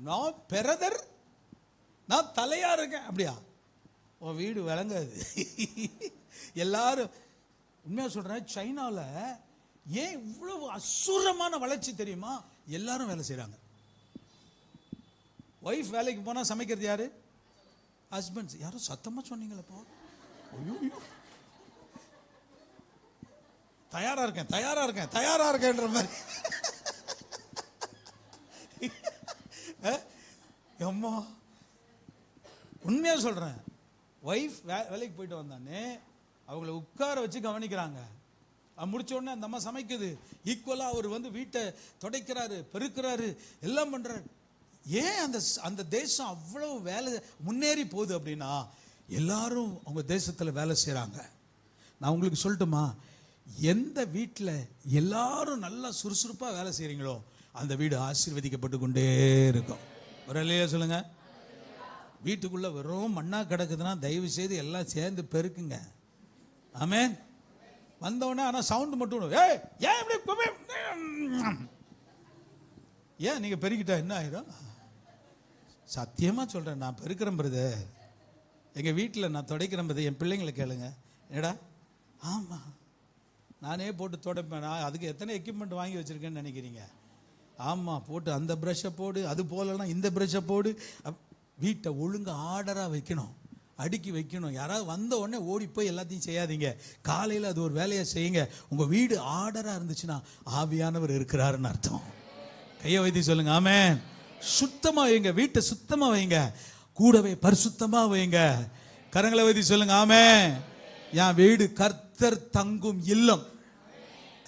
நான் பிரதர், நான் தலையா இருக்கேன். அப்படியா? உன் வீடு விளங்காது. எல்லாரும் உண்மையா சொல்றேன், சைனால ஏன் இவ்வளவு அசுரமான வளர்ச்சி தெரியுமா? எல்லாரும் வேலை செய்யறாங்க. ஒய்ஃப் வேலைக்கு போனா சமைக்கிறது யாரு? ஹஸ்பண்ட்ஸ். யாரும் சத்தமா சொன்னீங்களப்போ. தயாரா இருக்கேன்ற மாதிரி. அம்மா உண்மையா சொல்றேன், ஒய்ஃப் வேலைக்கு போயிட்டு வந்தானே அவங்கள உட்கார வச்சு கவனிக்கிறாங்க. முடிச்ச உடனே அந்த அம்மா சமைக்குது. ஈக்குவலா அவர் வீட்டை துடைக்கிறாரு, பெருக்கிறாரு, எல்லாம் பண்றாரு. ஏன் அந்த தேசம் அவ்வளவு வேலை முன்னேறி போகுது அப்படின்னா எல்லாரும் அவங்க தேசத்துல வேலை செய்யறாங்க. நான் உங்களுக்கு சொல்லட்டுமா, எந்த வீட்டில் எல்லாரும் நல்லா சுறுசுறுப்பா வேலை செய்யறீங்களோ அந்த வீடு ஆசீர்வதிக்கப்பட்டு கொண்டே இருக்கும். ஒரு இல்லையா சொல்லுங்க. வீட்டுக்குள்ள வெறும் மண்ணா கிடக்குதுன்னா தயவு செய்து எல்லாம் சேர்ந்து பெருக்குங்க. ஆமென். வந்தவொடனே ஆனா சவுண்ட் மட்டும், ஏன் நீங்க பெருக்கிட்டா என்ன ஆயிரும்? சத்தியமா சொல்றேன், நான் பெருக்கிறேன் பிரதர், எங்க வீட்டில் நான் துடைக்கிறேன் பிரதர். என் பிள்ளைங்களை கேளுங்க, ஏடா ஆமா நானே போட்டு துடைப்பேன். நான் அதுக்கு எத்தனை எக்யூப்மெண்ட் வாங்கி வச்சிருக்கேன்னு நினைக்கிறீங்க? ஆமா, போட்டு அந்த ப்ரஷ்ஷை போடு, அது போலலாம் இந்த ப்ரஷ்ஷை போடு. வீட்டை ஒழுங்கா ஆர்டரா வைக்கணும், அடுக்கி வைக்கணும். யாராவது வந்த உடனே ஓடி போய் எல்லாத்தையும் செய்யாதீங்க. காலையில் அது ஒரு வேலையை செய்யுங்க. உங்க வீடு ஆர்டரா இருந்துச்சுன்னா ஆவியானவர் இருக்கிறாருன்னு அர்த்தம். கையை வைத்து சொல்லுங்க ஆமென். சுத்தமா வைங்க, வீட்டை சுத்தமா வைங்க, கூடவே பரிசுத்தமா வைங்க. கரங்களை வைத்து சொல்லுங்க ஆமென். என் வீடு கர்த்தர் தங்கும் இல்லம்.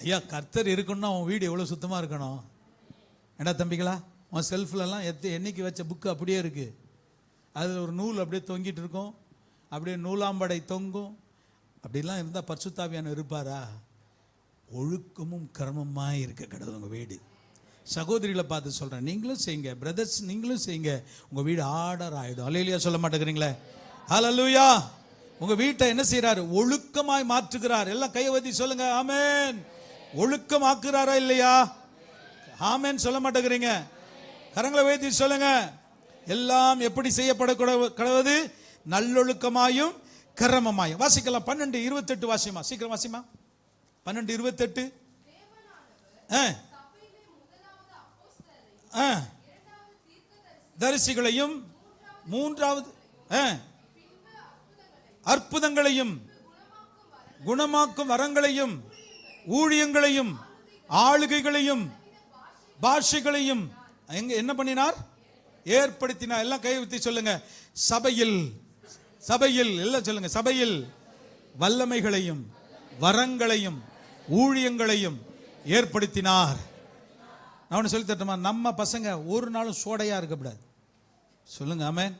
ஐயா, கர்த்தர் இருக்கணும்னா உன் வீடு எவ்வளவு சுத்தமா இருக்கணும். ஏடா தம்பிகளா, உன் செல்ஃப்லலாம் என்னைக்கு வச்ச புக்கு அப்படியே இருக்கு, அதில் ஒரு நூல் அப்படியே தொங்கிட்டு இருக்கும், அப்படியே நூலாம்படை தொங்கும். அப்படிலாம் இருந்தால் பரிசுத்தாவியானவர் இருப்பாரா? ஒழுக்கமும் கர்மமாய் இருக்க கடவுள் உங்கள் வீடு. சகோதரிகளை பார்த்து சொல்கிறேன், நீங்களும் செய்யுங்க, பிரதர்ஸ் நீங்களும் செய்யுங்க, உங்கள் வீடு ஆர்டர் ஆகிடும். அல்லேலூயா சொல்ல மாட்டேங்கிறீங்களே? ஹல்லேலூயா. உங்கள் வீட்டை என்ன செய்கிறாரு? ஒழுக்கமாய் மாற்றுகிறார். எல்லாம் கையை வைத்து சொல்லுங்க ஆமென். ஒழுக்கமாக்குறாரா இல்லையா? ஆமென் சொல்ல மாட்டேங்கிறீங்க. கரங்களை வைத்து சொல்லுங்க. எல்லாம் எப்படி செய்யப்பட கடவுது? நல்லொழுக்கமாயும் கர்மமாயும். வாசிக்கலாம். 12:28 வாசிமா, சீக்கிரம் வாசிமா. 12:28. தரிசிகளையும் மூன்றாவது அற்புதங்களையும் குணமாக்கும் வரங்களையும் ஊழியங்களையும் ஆளுகைகளையும் பாஷைகளையும் என்ன பண்ணினார்? ஏற்படுத்தினார். எல்லாம் கை ஊத்தி சொல்லுங்க. சபையில் எல்லாம் சொல்லுங்க. சபையில் வல்லமைகளையும் வரங்களையும் ஊழியங்களையும் ஏற்படுத்தினார். நான் ஒன்று சொல்லி தரட்டுமா? நம்ம பசங்க ஒரு நாளும் சோடையா இருக்கக்கூடாது. சொல்லுங்க ஆமென்.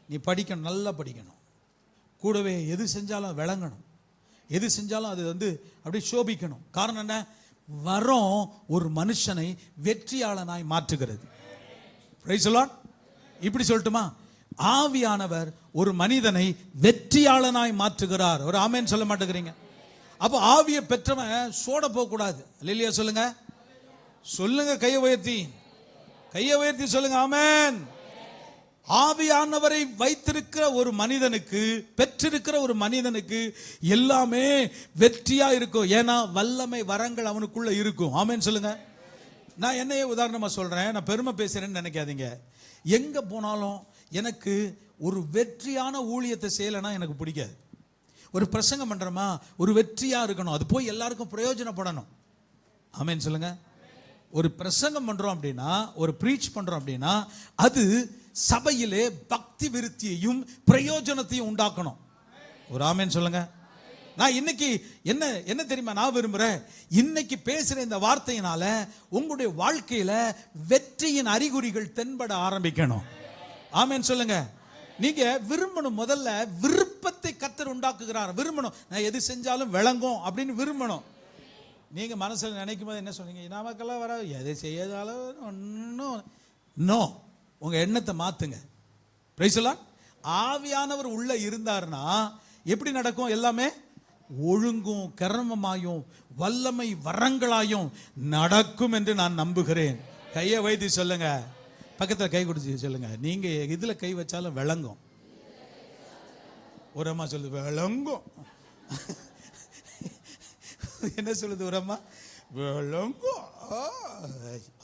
நீ படிக்கணும், நல்லா படிக்கணும். கூடவே எது செஞ்சாலும் விளங்கணும், எது செஞ்சாலும் அது அப்படியே சோபிக்கணும். காரணம் என்ன? வரம் ஒரு மனுஷனை வெற்றியாளனாய் மாற்றுகிறது. Praise the Lord. இப்படி சொல்லட்டுமா? ஆவியானவர் ஒரு மனிதனை வெற்றியாளனாய் மாற்றுகிறார். ஒரு ஆமென் சொல்ல மாட்டேங்கிறீங்க? அப்போ ஆவியை பெற்றவன் சோட போக கூடாது. அல்லேலூயா சொல்லுங்க. சொல்லுங்க, கையை உயர்த்தி சொல்லுங்க ஆமென். ஆவியானவரை வைத்திருக்கிற ஒரு மனிதனுக்கு, பெற்றிருக்கிற ஒரு மனிதனுக்கு எல்லாமே வெற்றியா இருக்கும். ஏன்னா வல்லமை வரங்கள் அவனுக்குள்ள இருக்கும். ஆமென் சொல்லுங்க. நான் என்னையே உதாரணமா சொல்றேன், நான் பெருமை பேசுறேன்னு நினைக்காதீங்க. எங்க போனாலும் எனக்கு ஒரு வெற்றியான ஊழியத்தை செய்யலைன்னா எனக்கு பிடிக்காது. ஒரு பிரசங்கம் பண்றோமா, ஒரு வெற்றியா இருக்கணும், அது போய் எல்லாருக்கும் பிரயோஜனப்படணும். ஆமென் சொல்லுங்க. ஒரு பிரசங்கம் பண்றோம் அப்படின்னா, ஒரு பிரீச் பண்றோம் அப்படின்னா, அது சபையிலே பக்தி விருத்தியையும் பிரயோஜனத்தையும் உண்டாக்கணும். ஒரு ஆமென் சொல்லுங்க. நான் இன்னைக்கு என்ன தெரியுமா நான் விரும்புறேன்? இன்னைக்கு பேசுற இந்த வார்த்தையினால உங்களுடைய வாழ்க்கையில வெற்றியின் அறிகுறிகள் தென்பட ஆரம்பிக்கணும். ஆமென் சொல்லுங்க. நீங்க விரும்பணும். முதல்ல விருப்பத்தை கர்த்தர் உண்டாக்குகிறார். விரும்பணும். நான் எது செஞ்சாலும் விளங்கும் அப்படின்னு விரும்பணும். நீங்க மனசுல நினைக்கும் போது என்ன சொன்னீங்க? நமக்கெல்லாம் வர எதை செய்யாதாலும் ஒன்னும் நோ. உங்க எண்ணத்தை மாத்துங்க. Praise the Lord. ஆவியானவர் உள்ள இருந்தார்னா எப்படி நடக்கும்? எல்லாமே ஒழுங்கும் கர்மமாயும் வல்லமை வரங்களாயும் நடக்கும் என்று நான் நம்புகிறேன். கையை வைத்து சொல்லுங்க. பக்கத்தில் கை கொடுத்து சொல்லுங்க. நீங்க இதுல கை வச்சாலும் விளங்கும். ஒரு அம்மா சொல்லுது விளங்கும். என்ன சொல்லுது ஒரு அம்மா? விளங்கும்.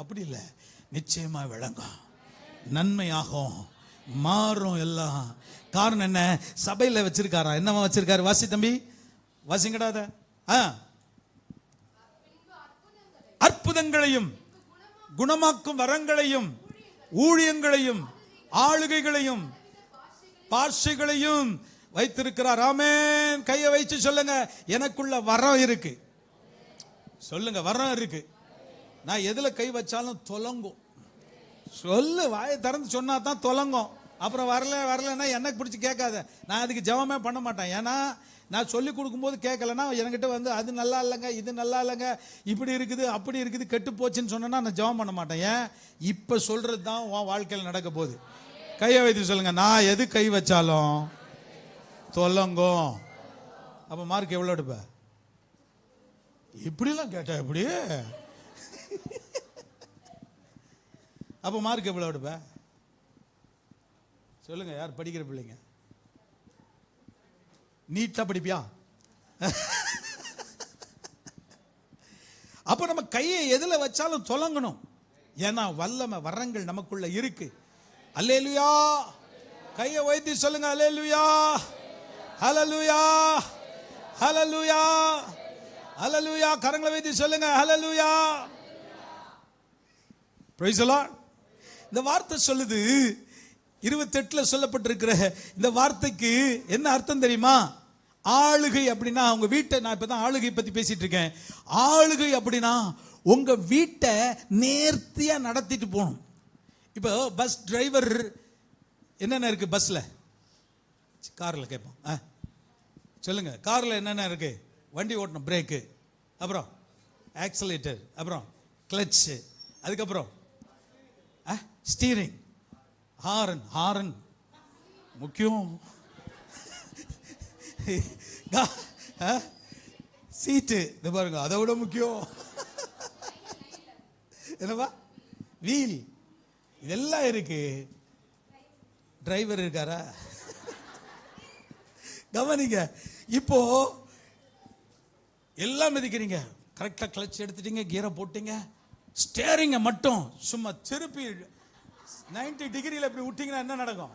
அப்படி இல்லை, நிச்சயமா விளங்கும், நன்மையாகும், மாறும் எல்லாம். காரணம் என்ன? சபையில வச்சிருக்காரா? என்னவா வச்சிருக்காரு? வாசி தம்பி, வாசிங்கடாத. அற்புதங்களையும் குணமாக்கும் வரங்களையும் ஊழியங்களையும் ஆளுகைகளையும் பாஷைகளையும் வைத்திருக்கிறார். ஆமென். கையை வைத்து சொல்லுங்க, எனக்குள்ள வரம் இருக்கு. சொல்லுங்க, வரம் இருக்கு. நான் எதுல கை வச்சாலும் தொலங்கும். சொல்லு, வாயை திறந்து சொன்னா தான் தொலங்கும். அப்புறம் வரலன்னா எனக்கு பிடிச்சி கேட்காத. நான் அதுக்கு ஜெபமே பண்ண மாட்டேன். ஏன்னா நான் சொல்லி கொடுக்கும்போது கேட்கலன்னா என்கிட்ட வந்து அது நல்லா இல்லைங்க, இது நல்லா இல்லைங்க, இப்படி இருக்குது அப்படி இருக்குது, கெட்டு போச்சுன்னு சொன்னா நான் ஜெபம் பண்ண மாட்டேன். ஏன்? இப்ப சொல்றது தான் உன் வாழ்க்கையில் நடக்க போகுது. கையை வைத்து சொல்லுங்க, நான் எது கை வச்சாலும் தொலங்கும். அப்ப மார்க் எவ்வளவு எடுப்ப? இப்படிலாம் கேட்ட எப்படி? அப்ப மார்க் எவ்வளவு எடுப்ப? சொல்லுங்க, யார் படிக்கிற பிள்ளைங்க? நீட்டா படிப்பியா? அப்ப நம்ம கையை எதுல வச்சாலும் தொலங்கணும். ஏன்னா வல்லமை வரங்கள் நமக்குள்ள இருக்கு. அல்லேலூயா. கையை வைத்து சொல்லுங்க, அல்லேலூயா, ஹல்லேலூயா, ஹல்லேலூயா, ஹல்லேலூயா. கரங்களை வைத்து சொல்லுங்க, ஹல்லேலூயா. Praise the Lord. இந்த வார்த்தை சொல்லுது, 28 சொல்லப்பட்டிருக்கிற இந்த வார்த்தைக்கு என்ன அர்த்தம் தெரியுமா? ஆளுகை அப்படின்னா உங்க வீட்டை, நான் இப்பதான் ஆளுகை பத்தி பேசிட்டு இருக்கேன். ஆளுகை அப்படின்னா உங்க வீட்டை நேர்த்தியா நடத்திட்டு போகணும். இப்போ பஸ் டிரைவர் என்னென்ன இருக்கு பஸ்ல? கார்ல கேட்போம். சொல்லுங்க, கார்ல என்னென்ன இருக்கு? வண்டி ஓட்டணும், பிரேக்கு, அப்புறம் ஆக்சலேட்டர், அப்புறம் கிளட்ச், அதுக்கப்புறம் ஸ்டீரிங், ஹாரன். ஹாரன் முக்கியம். சீட்டு இந்த பாருங்க, அதை விட முக்கியம். என்னப்பா? வீல். இதெல்லாம் இருக்கு. டிரைவர் இருக்காரா? கவனிங்க, இப்போ எல்லாம் மிதிக்கிறீங்க, கரெக்டா கிளட்ச் எடுத்துட்டீங்க, கியரை போட்டீங்க, ஸ்டேரிங்க மட்டும் சும்மா திருப்பி 90 டிகிரியில் இப்படி விட்டீங்கன்னா என்ன நடக்கும்?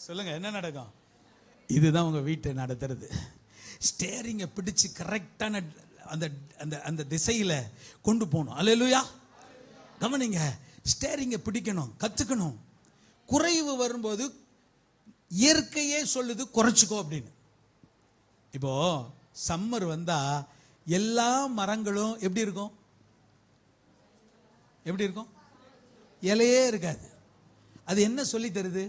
சொல்லுங்க, என்ன நடக்கும்? இதுதான் உங்க வீட்டை நடத்துறது. ஸ்டேரிங்க பிடிச்சு கரெக்டான அந்த அந்த அந்த திசையில கொண்டு போகணும். அல்லேலூயா. கவனிங்க, ஸ்டேரிங்க பிடிக்கணும், கத்துக்கணும். குறைவு வரும்போது இயற்கையே சொல்லுது குறைச்சிக்கோ அப்படின்னு. இப்போ சம்மர் வந்தா எல்லா மரங்களும் எப்படி இருக்கும்? எப்படி இருக்கும்? இலையே இருக்காது. அது என்ன சொல்லி தருது?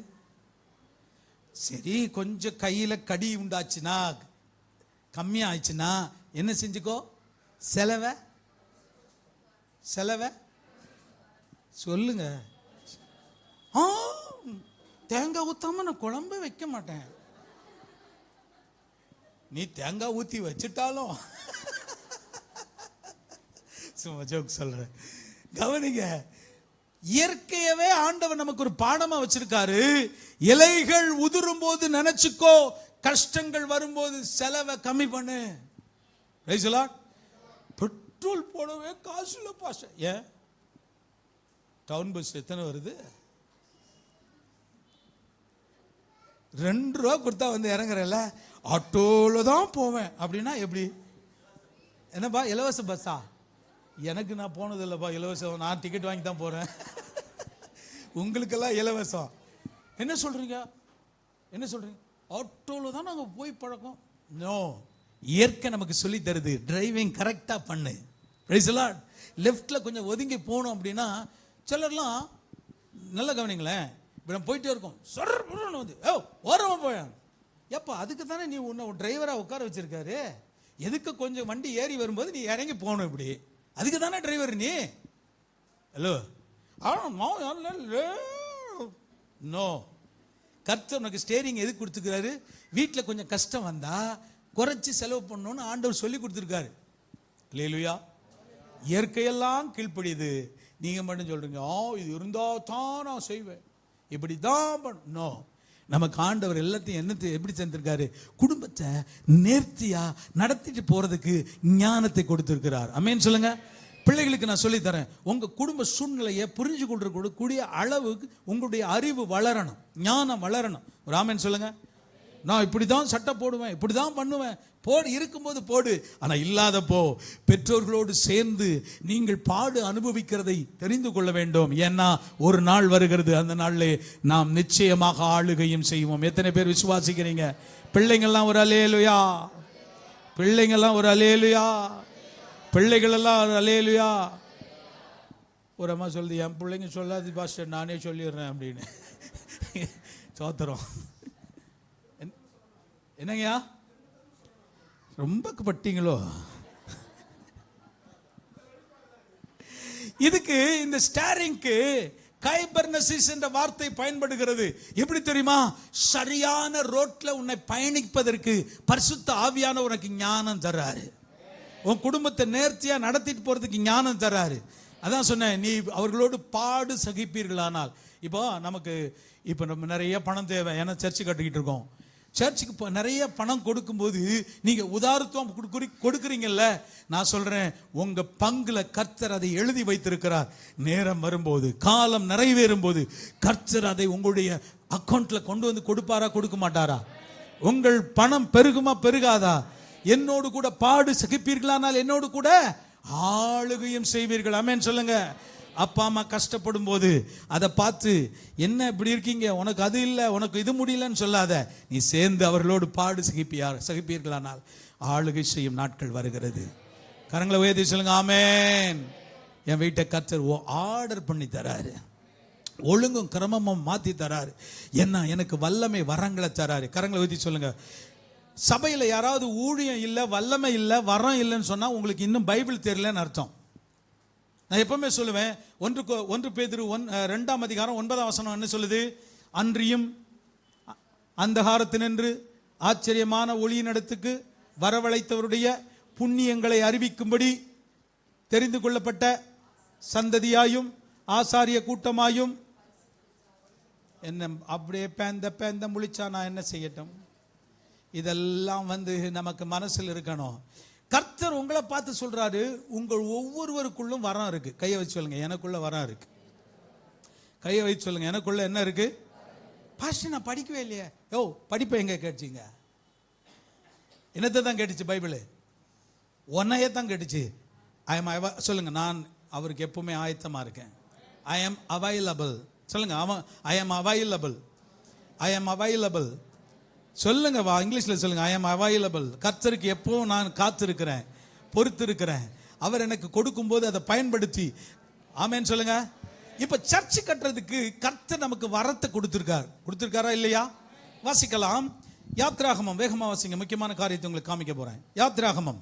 சரி, கொஞ்சம் கையில கடி உண்டாச்சுன்னா, கம்மியா ஆயிடுச்சுன்னா என்ன செஞ்சுக்கோ? செலவை சொல்லுங்க. தேங்காய் ஊத்தாம நான் குழம்பு வைக்க மாட்டேன். நீ தேங்காய் ஊத்தி வச்சுட்டாலும் சும்மா ஜோக் சொல்றேன். கவனிங்க, இயற்கையவே ஆண்டவர் நமக்கு ஒரு பாடமா வச்சிருக்காரு. இலைகள் உதிரும் போது நினைச்சுக்கோ, கஷ்டங்கள் வரும்போது செலவை கம்மி பண்ணு. பெட்ரோல் போடவே காசு இல்ல பாஷ. ஏன்? டவுன் பஸ் எத்தனை வருது? 2 ரூபா கொடுத்தா வந்து இறங்குறல, ஆட்டோல தான் போவேன் அப்படின்னா எப்படி? என்னப்பா இலவச பஸ்ஸா? எனக்கு நான் போனது இல்லைப்பா இலவசம். நான் டிக்கெட் வாங்கி தான் போறேன். உங்களுக்கெல்லாம் இலவசம். என்ன சொல்றீங்க? ஆட்டோல தான் நாங்க போய் பழக்கம். நோ, இயற்கை நமக்கு சொல்லி தருது, டிரைவிங் கரெக்டா பண்ணு. Praise the Lord. லெஃப்ட்ல கொஞ்சம் ஒதுங்கி போகணும் அப்படின்னா சிலர்லாம் நல்லா கவனிங்களேன், இப்ப நம்ம போயிட்டே இருக்கோம், சொர்ன்னு வந்து ஓரமா போயான். எப்ப அதுக்கு தானே நீ உன்னை டிரைவரா உட்கார வச்சிருக்காரு. எதுக்கு கொஞ்சம் வண்டி ஏறி வரும்போது நீ இறங்கி போகணும். இப்படி அதுக்கு தானே டிரைவர் நீ. Hello, no. கர்த்தர் உனக்கு ஸ்டேரிங் எதுக்கு கொடுத்துருக்காரு? வீட்டில் கொஞ்சம் கஷ்டம் வந்தா குறைச்சி செலவு பண்ணணும்னு ஆண்டவர் சொல்லி கொடுத்துருக்காரு. அல்லேலூயா. இயற்கையெல்லாம் கீழ்ப்படியுது. நீங்க மட்டும் சொல்றீங்க, இது இருந்தா தான் நான் செய்வேன், இப்படி தான் பண்ண. நமக்கு ஆண்டவர் எல்லாத்தையும் என்னத்தை எப்படி செஞ்சிருக்காரு? குடும்பத்தை நேர்த்தியா நடத்திட்டு போறதுக்கு ஞானத்தை கொடுத்திருக்கிறார். ஆமென் சொல்லுங்க. பிள்ளைகளுக்கு நான் சொல்லி தரேன், உங்க குடும்ப சூழ்நிலையை புரிஞ்சு கொண்டிருக்கக்கூடிய அளவுக்கு உங்களுடைய அறிவு வளரணும், ஞானம் வளரணும். ஒரு ஆமென் சொல்லுங்க. நான் இப்படிதான் சட்டை போடுவேன், இப்படிதான் பண்ணுவேன். போடு, இருக்கும்போது போடு. ஆனா இல்லாதப்போ பெற்றோர்களோடு சேர்ந்து நீங்கள் பாடு அனுபவிக்கிறதை தெரிந்து கொள்ள வேண்டும். ஏன்னா ஒரு நாள் வருகிறது, அந்த நாளிலே நாம் நிச்சயமாக ஆளுகையும் செய்வோம். எத்தனை பேர் விசுவாசிக்கிறீங்க? பிள்ளைங்கள்லாம் ஒரு அல்லேலூயா, பிள்ளைங்கள்லாம் ஒரு அல்லேலூயா, பிள்ளைகள் எல்லாம் ஒரு அல்லேலூயா. ஒரு அம்மா சொல்லுது, என் பிள்ளைங்க சொல்லாது பாஸ்டர், நானே சொல்லிடுறேன் அப்படின்னு. சோத்திரம். என்னங்கய்யா ரொம்ப பட்டீங்களோ? இதுக்கு இந்த ஸ்டாரிங்க்கு கைபர்னசிஸ் என்ற வார்த்தை பயன்படுகிறது. எப்படி தெரியுமா? சரியான ரோட்ல உன்னை பயணிப்பதற்கு பரிசுத்த ஆவியான உனக்கு ஞானம் தர்றாரு. உன் குடும்பத்தை நேர்த்தியா நடத்திட்டு போறதுக்கு ஞானம் தர்றாரு. அதான் சொன்னேன், நீ அவர்களோடு பாடு சகிப்பீர்களானால். இப்போ நமக்கு இப்போ நம்ம நிறைய பணம் தேவை, ஏன்னா சர்ச்சு கட்டிக்கிட்டு இருக்கோம். சர்ச்சுக்கு நிறைய பணம் கொடுக்கும்போது நீங்க உதாரணத்துவம் கொடுக்குறீங்கல்ல, நான் சொல்றேன், உங்க பங்குல கர்த்தர் அதை எழுதி வைத்திருக்கிறார். நேரம் வரும்போது, காலம் நிறைவேறும் போது கர்த்தர் அதை உங்களுடைய அக்கௌண்ட்ல கொண்டு வந்து கொடுப்பாரா, கொடுக்க மாட்டாரா? உங்கள் பணம் பெருகுமா, பெருகாதா? என்னோடு கூட பாடு சகிப்பீர்களானால் என்னோடு கூட ஆளுகையும் செய்வீர்கள். ஆமென் சொல்லுங்க. அப்பா அம்மா கஷ்டப்படும் போது அதை பார்த்து, என்ன இப்படி இருக்கீங்க, உனக்கு அது இல்லை, உனக்கு இது முடியலன்னு சொல்லாத. நீ சேர்ந்து அவர்களோடு பாடு சகிப்பீர்களானால் ஆளுகை செய்யும் நாட்கள் வருகிறது. கரங்களை உயர்த்தி சொல்லுங்க ஆமென். என் வீட்டை கர்த்தர் ஆர்டர் பண்ணி தராரு, ஒழுங்கும் கிரமமும் மாத்தி தராரு. என்ன, எனக்கு வல்லமை வரங்களை தராரு. கரங்களை உயர்த்தி சொல்லுங்க. சபையில் யாராவது ஊழியம் இல்லை, வல்லமை இல்லை, வரம் இல்லைன்னு சொன்னா உங்களுக்கு இன்னும் பைபிள் தெரியலன்னு அர்த்தம். நான் எப்பவுமே சொல்லுவேன், 1 பேதுரு 2:9 என்ன சொல்லுது? அன்றியும் அந்தகாரத்தினின்று ஆச்சரியமான ஒளியினிடத்துக்கு வரவழைத்தவருடைய புண்ணியங்களை அறிவிக்கும்படி தெரிந்து கொள்ளப்பட்ட சந்ததியாயும் ஆசாரிய கூட்டமாயும். என்ன அப்படியே பேந்த முழிச்சா நான் என்ன செய்யட்டும்? இதெல்லாம் நமக்கு மனசில் இருக்கணும். கர்த்தர் உங்களை பார்த்து சொல்றாரு, உங்கள் ஒவ்வொருவருக்குள்ளும் வரம் இருக்கு. கையை வச்சு சொல்லுங்க, எனக்குள்ள வரம் இருக்கு. கையை வச்சு சொல்லுங்க, எனக்குள்ள என்ன இருக்கு? பாஸ்டர் நான் படிக்கவே இல்லையே. யோ, படிப்பை எங்க கேட்டுச்சிங்க? என்னத்தை தான் கேட்டுச்சு பைபிள்? உன்னையே தான் கேட்டுச்சு. சொல்லுங்க, நான் அவருக்கு எப்பவுமே ஆயத்தமா இருக்கேன். I am available. சொல்லுங்க, I am available, I am available. சொல்லுங்க, இங்கிலீஷ்ல சொல்லுங்க, ஐ எம் அவைலபிள். கர்த்தருக்கு எப்பவும் நான் காத்திருக்கிறேன், பொறுத்து இருக்கிறேன். அவர் எனக்கு கொடுக்கும் போது அதை பயன்படுத்தி. ஆமென் சொல்லுங்க. இப்ப சர்ச் கட்டுறதுக்கு கர்த்தர் நமக்கு வரத்தை கொடுத்திருக்காரா இல்லையா? வாசிக்கலாம். யாத்ராகமம், வேகமா வாசிங்க, முக்கியமான காரியத்தை உங்களுக்கு காமிக்க போறேன். யாத்ராகமம்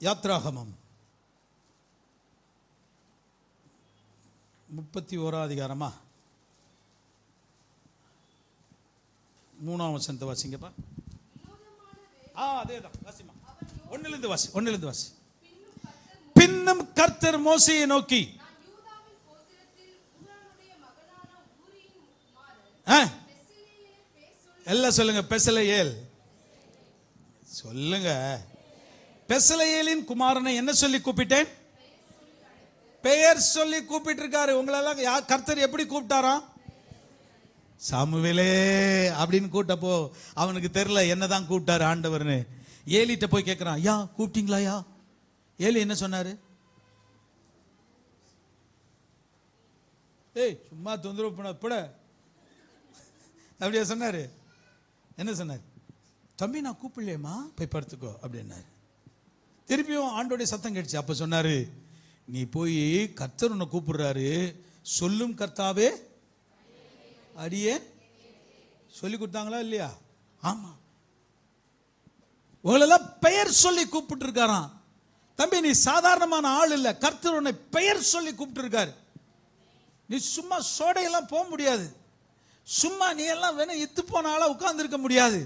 யாத்ராகமம் 31 3 வாசிங்கப்பா. அதேதான் வாசிமா. 1 வாசி. பின்னும் கர்த்தர் மோசேயை நோக்கி, எல்லாம் சொல்லுங்க, பெசலெயேல் சொல்லுங்க. பெசலெயேலின் குமாரனை என்ன சொல்லி கூப்பிட்டேன்? பெயர் சொல்லி கூப்பிட்டு இருக்காரு. உங்களெல்லாம் கர்த்தர் எப்படி கூப்பிட்டாராம்? சாமுவேலே அப்படின்னு கூட்டப்போ அவனுக்கு தெரியல என்னதான் கூப்பிட்டாரு ஆண்டவர்னு. ஏலிட்ட போய் கேட்கிறான், ஐயா கூப்பிட்டீங்களா? ஐயா ஏலி என்ன சொன்னாரு? ஏய் சும்மா தொந்தரவு பண்ண அப்படியா சொன்னாரு? என்ன சொன்னார்? தம்பி நான் கூப்பிடலையேம்மா, போய் படுத்துக்கோ அப்படின்னாரு. திருப்பியும் ஆண்டோடைய சத்தம் கேட்டுச்சு. அப்ப சொன்னாரு, நீ போய் கர்த்தர் உன்னை கூப்பிடுறாரு, சொல்லும் கர்த்தாவே அடியே. சொல்லி கொடுத்தாங்களா இல்லையா? ஆமா. உங்களெல்லாம் பெயர் சொல்லி கூப்பிட்டு இருக்காராம். தம்பி நீ சாதாரணமான ஆள் இல்ல, கர்த்தர் உன்னை பெயர் சொல்லி கூப்பிட்டு இருக்காரு. நீ சும்மா சோடையெல்லாம் போக முடியாது, சும்மா நீ எல்லாம் வேணும் இத்து போன ஆளா உட்கார்ந்து இருக்க முடியாது.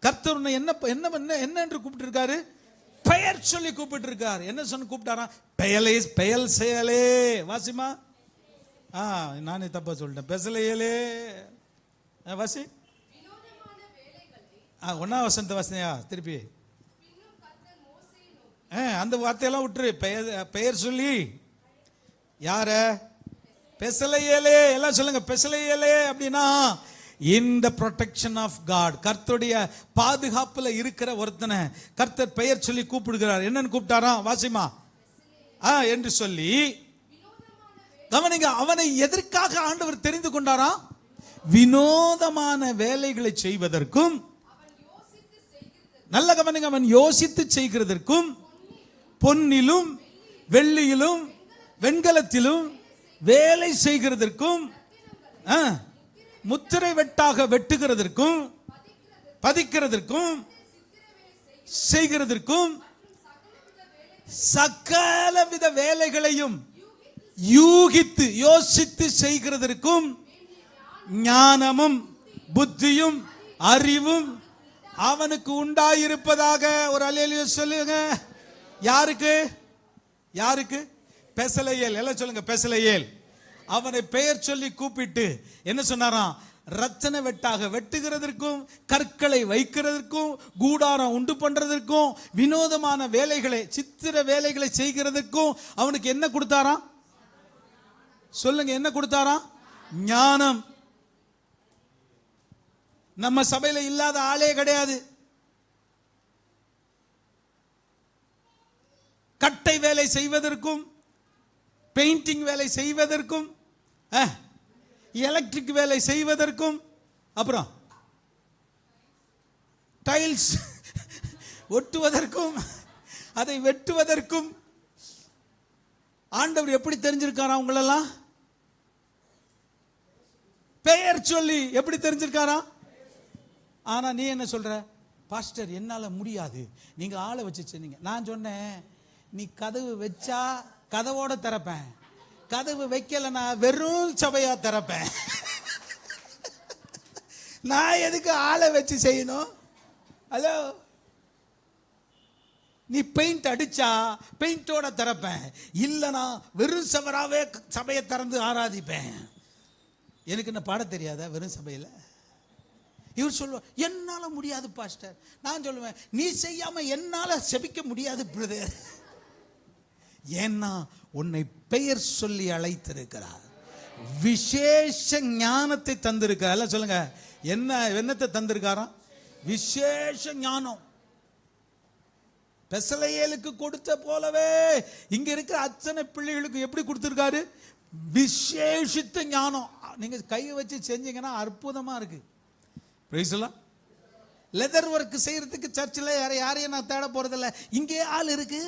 கர்த்தர் உன்னை என்ன என்று கூப்பிட்டு இருக்காரு? பெயர் சொல்லி கூப்பிட்டு இருக்காரு. என்ன சொன்ன கூப்பிட்டாரா? பெயல் செயலே. வாசிமா. நானே தப்பா சொல்லிட்டேன். பெசலையலே வாசி. 1 வாசியா திருப்பி. அந்த வார்த்தையெல்லாம் விட்டுரு. பெயர் சொல்லி யார? பெசலையேலே. எல்லாம் சொல்லுங்க பெசலையேலே. அப்படின்னா இந்த ப்ரொடெக்ஷன் ஆஃப் காட், கர்த்தருடைய பாதுகாப்புல இருக்கிற ஒருத்தனை கர்த்தர் பெயர் சொல்லி கூப்பிடுகிறார். என்னன்னு கூப்பிட்டாராம்? வாசிமா என்று சொல்லி. கவனிங்க, அவனை எதற்காக ஆண்டவர் தெரிந்து கொண்டாராம்? வினோதமான வேலைகளை செய்வதற்கும், நல்ல கவனிங்க, அவன் யோசித்து செய்கிறதற்கும், பொன்னிலும் வெள்ளியிலும் வெண்கலத்திலும் வேலை செய்கிறதற்கும், முத்திரை வெட்டாக வெட்டுகிறதற்கும், பதிக்கிறதற்கும், செய்கிறதற்கும், சகலவித வேலைகளையும் யூகித்து யோசித்து செய்கிறதற்கும் ஞானமும் புத்தியும் அறிவும் அவனுக்கு உண்டாயிருப்பதாக. ஒரு அல்லேலூயா சொல்லுங்க. யாருக்கு? யாருக்கு? பெசலையேல். எல்லாம் சொல்லுங்க பெசலையேல். அவனை பெயர் சொல்லி கூப்பிட்டு என்ன சொன்னாராம்? ரத்தன வெட்டாக வெட்டுகிறதற்கும், கற்களை வைக்கிறதற்கும், கூடாரம் உண்டு பண்றதற்கும், வினோதமான வேலைகளை, சித்திர வேலைகளை செய்கிறதற்கும் அவனுக்கு என்ன கொடுத்தாராம்? சொல்லுங்க, என்ன கொடுத்தாராம்? ஞானம். நம்ம சபையில இல்லாத ஆளே கிடையாது. கட்டை வேலை செய்வதற்கும், பெயிண்டிங் வேலை செய்வதற்கும், எலக்ட்ரிக் வேலை செய்வதற்கும், அப்புறம் டைல்ஸ் ஒட்டுவதற்கும், அதை வெட்டுவதற்கும் ஆண்டவர் எப்படி தெரிஞ்சிருக்காரா? உங்களெல்லாம் பெயர் சொல்லி எப்படி தெரிஞ்சிருக்காரா? ஆனா நீ என்ன சொல்ற? பாஸ்டர் என்னால முடியாது, நீங்க ஆளை வச்சு சொன்னீங்க. நான் சொன்னேன், நீ கதவு வச்சா கதவோட திறப்பேன், கதவு வைக்கலனா வெறும் சபையா திறப்பேன். நான் எதுக்கு ஆளை வச்சு செய்யணும்? ஹலோ, நீ பெயிண்ட் அடிச்சா பெயிண்டோட திறப்பேன், இல்லனா வெறும் சவராவே சபையை திறந்து ஆராதிப்பேன். எனக்கு என்ன பாட தெரியாதா வெறும் சபையில்? இவர் சொல்லுவார், என்னால முடியாது பாஸ்டர். நான் சொல்லுவேன், நீ செய்யாம என்னால செபிக்க முடியாது பிரதர். ஏன்னா உன்னை பெயர் சொல்லி அழைத்திருக்கிறார், விசேஷ ஞானத்தை தந்திருக்கிறார். சொல்லுங்க, என்னத்தை தந்திருக்காராம்? விசேஷ ஞானம். பெசலையேலுக்கு கொடுத்த போலவே இங்க இருக்கிற அத்தனை பிள்ளைகளுக்கு எப்படி கொடுத்திருக்காரு? விசேஷித்த ஞானம். நீங்க கை வச்சு செஞ்சீங்கன்னா அற்புதமா இருக்கு. லெதர் ஒர்க் செய்யறதுக்கு சர்ச்சில் யாரையும் நான் தேட போறதில்ல, இங்கே ஆள் இருக்கு.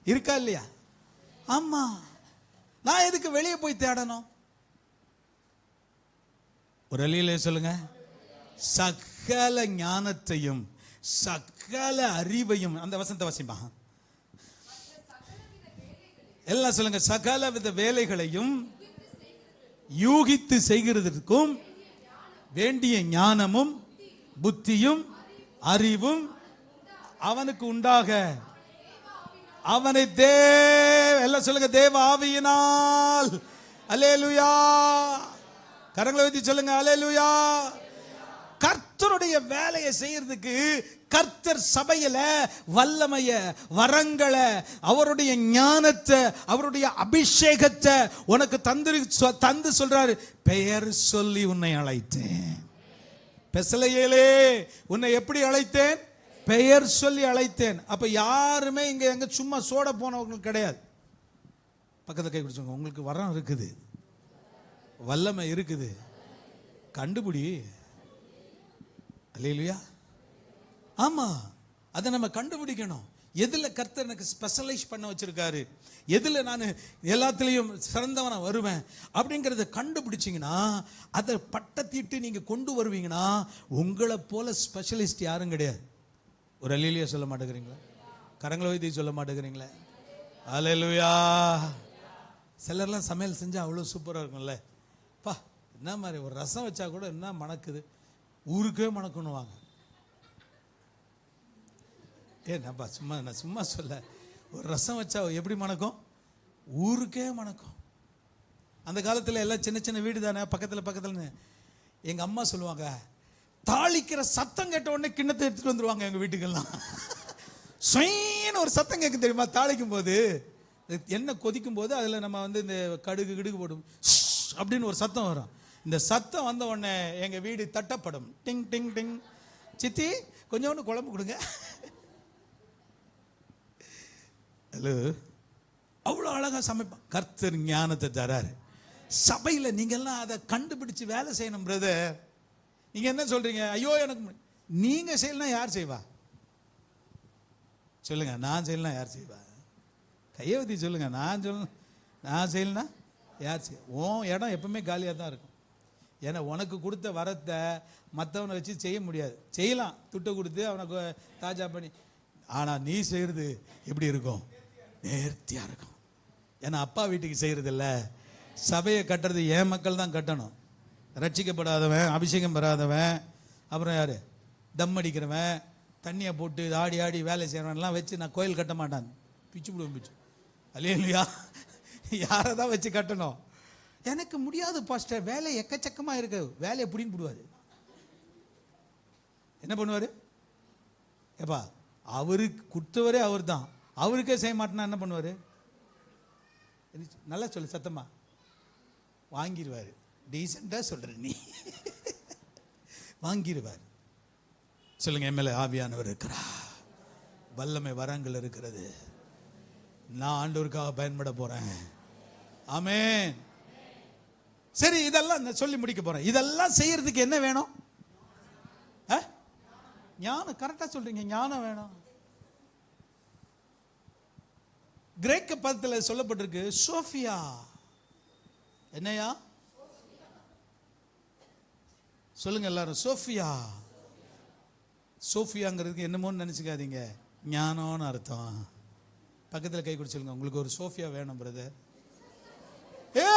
இருக்கா இல்லையா? ஆமா, நான் எதுக்கு வெளியே போய் தேடணும்? ஒரு அழியிலே சொல்லுங்க, சகல ஞானத்தையும் சகல அறிவையும். அந்த வசந்த வசிமா எல்லாம் சொல்லுங்க. சகல வித வேலைகளையும் யூகித்து செய்கிறதற்கும் வேண்டிய ஞானமும் புத்தியும் அறிவும் அவனுக்கு உண்டாக அவனை எல்லாம் சொல்லுங்க, தேவ ஆவியினால். அல்லேலூயா. கரங்களை வைத்து சொல்லுங்க, அல்லேலூயா. கர்த்தருடைய வேலையை செய்யறதுக்கு கர்த்தர் சபையில வல்லமைய, வரங்களை, அவருடைய ஞானத்தை, அவருடைய அபிஷேகத்தை உனக்கு தந்து சொல்றாரு, பெயர் சொல்லி உன்னை அழைத்தேன். பெசலையேலே, உன்னை எப்படி அழைத்தேன்? பெயர் சொல்லி அழைத்தேன். அப்ப யாருமே இங்க எங்க சும்மா சோட போனவங்க கிடையாது. பக்கத்துல கை குடிச்சவங்க, உங்களுக்கு வரம் இருக்குது, வல்லமை இருக்குது, கண்டுபிடி. அல்லேலூயா. ஆமா, அதை நம்ம கண்டுபிடிக்கணும். எதுல கர்த்தர் எனக்கு ஸ்பெஷலைஸ் பண்ண வச்சிருக்காரு, எதுல நான் எல்லாத்துலயும் சிறந்தவனா வருவேன் அப்படிங்கறத கண்டுபிடிச்சிங்கன்னா, அதை பட்டத்திட்டு நீங்க கொண்டு வருவீங்கன்னா, உங்களை போல ஸ்பெஷலிஸ்ட் யாரும் கிடையாது. ஒரு அல்லேலூயா சொல்ல மாட்டேங்கிறீங்களா? கரங்களை வைத்து சொல்ல மாட்டேங்கிறீங்களா? அல்லேலூயா. சிலர்லாம் சமையல் செஞ்சா அவ்வளவு சூப்பரா இருக்கும்ல. பா, என்ன மாதிரி ஒரு ரசம் வச்சா கூட என்ன மணக்குது, ஊருக்கே மணக்கணுவாங்க. ஏப்பா சும்மா, நான் சும்மா சொல்ல, ஒரு ரசம் வச்சா எப்படி மணக்கும்? ஊருக்கே மணக்கும். அந்த காலத்தில் எல்லாம் சின்ன சின்ன வீடு தானே, பக்கத்தில். எங்க அம்மா சொல்லுவாங்க, தாளிக்கிற சத்தம் கேட்ட உடனே கிண்ணத்தை எடுத்துட்டு வந்துருவாங்க எங்க வீட்டுக்கெல்லாம். ஸ்வைன்னு ஒரு சத்தம் கேட்கும் தெரியுமா? தாளிக்கும் போது எண்ணெய் கொதிக்கும் போது அதில் நம்ம வந்து இந்த கடுகு போடும் அப்படின்னு ஒரு சத்தம் வரும். இந்த சத்தம் வந்த உடனே எங்கள் வீடு தட்டப்படும். டிங் டிங் டிங். சித்தி கொஞ்சோண்டு குழம்பு கொடுங்க. ஹலோ, அவ்வளோ அழகாக சமைப்பான். கர்த்தர் ஞானத்தை தராரு. சபையில் நீங்கள்லாம் அதை கண்டுபிடிச்சு வேலை செய்யணும் பிரதர். நீங்கள் என்ன சொல்கிறீங்க? ஐயோ எனக்கு நீங்கள் செய்யலாம், யார் செய்வா சொல்லுங்க? நான் செய்யலாம், யார் செய்வா? கையை ஊற்றி சொல்லுங்க. நான் செய்யலனா யார் செய்ய? உன் இடம் எப்பவுமே காலியாக தான் இருக்கும். ஏன்னா உனக்கு கொடுத்த வரத்தை மற்றவனை வச்சு செய்ய முடியாது. செய்யலாம், துட்டை கொடுத்து அவனுக்கு தாஜா பண்ணி. ஆனால் நீ செய்கிறது எப்படி இருக்கும்? நேர்த்தியாக இருக்கும். ஏன்னா அப்பா வீட்டுக்கு செய்கிறது இல்லை, சபையை கட்டுறது என் மக்கள் தான் கட்டணும். ரட்சிக்கப்படாதவன், அபிஷேகம் பெறாதவன், அப்புறம் யார் தம் அடிக்கிறவன், தண்ணியை போட்டு ஆடி ஆடி வேலை செய்கிறவன்லாம் வச்சு நான் கோயில் கட்ட மாட்டான். பிச்சு விடுவேன், பிச்சு. அல்லேலூயா. யாரை தான் வச்சு கட்டணும்? எனக்கு முடியாது பாஸ்டர், வேலை எக்கச்சக்கமாக இருக்கு. வேலையை பிடின்னு போடுவார். என்ன பண்ணுவார்? ஏப்பா அவருக்கு கொடுத்தவரே அவர் தான், அவருக்கே செய்ய மாட்டேன்னா என்ன பண்ணுவார்? நல்லா சொல்லு சத்தமா. வாங்கிடுவார். டீசெண்டாக சொல்கிற நீ. வாங்கிடுவார். சொல்லுங்க, எம்எல்ஏ ஆவியானவர் இருக்கிறா, வல்லமை வரங்கள் இருக்கிறது. நான் ஆண்டவருக்காக பயன்பட போறேன். ஆமென். சரி, இதெல்லாம் சொல்லி முடிக்க போறேன். இதெல்லாம் செய்யறதுக்கு என்ன வேணும்? ஞானம். கரெக்டா சொல்றீங்க, ஞானம் வேணும். கிரேக்க பதத்தில் சொல்லப்பட்டிருக்கு சோஃபியா. என்னையா சொல்லுங்க எல்லாரும்? சோஃபியா. சோஃபியாங்கிறதுக்கு என்னமோன்னு நினைச்சுக்காதீங்க, ஞானம்னு அர்த்தம். பக்கத்தில் கை கொடுத்து சொல்லுங்க, உங்களுக்கு ஒரு சோஃபியா வேணும் பிரதர்.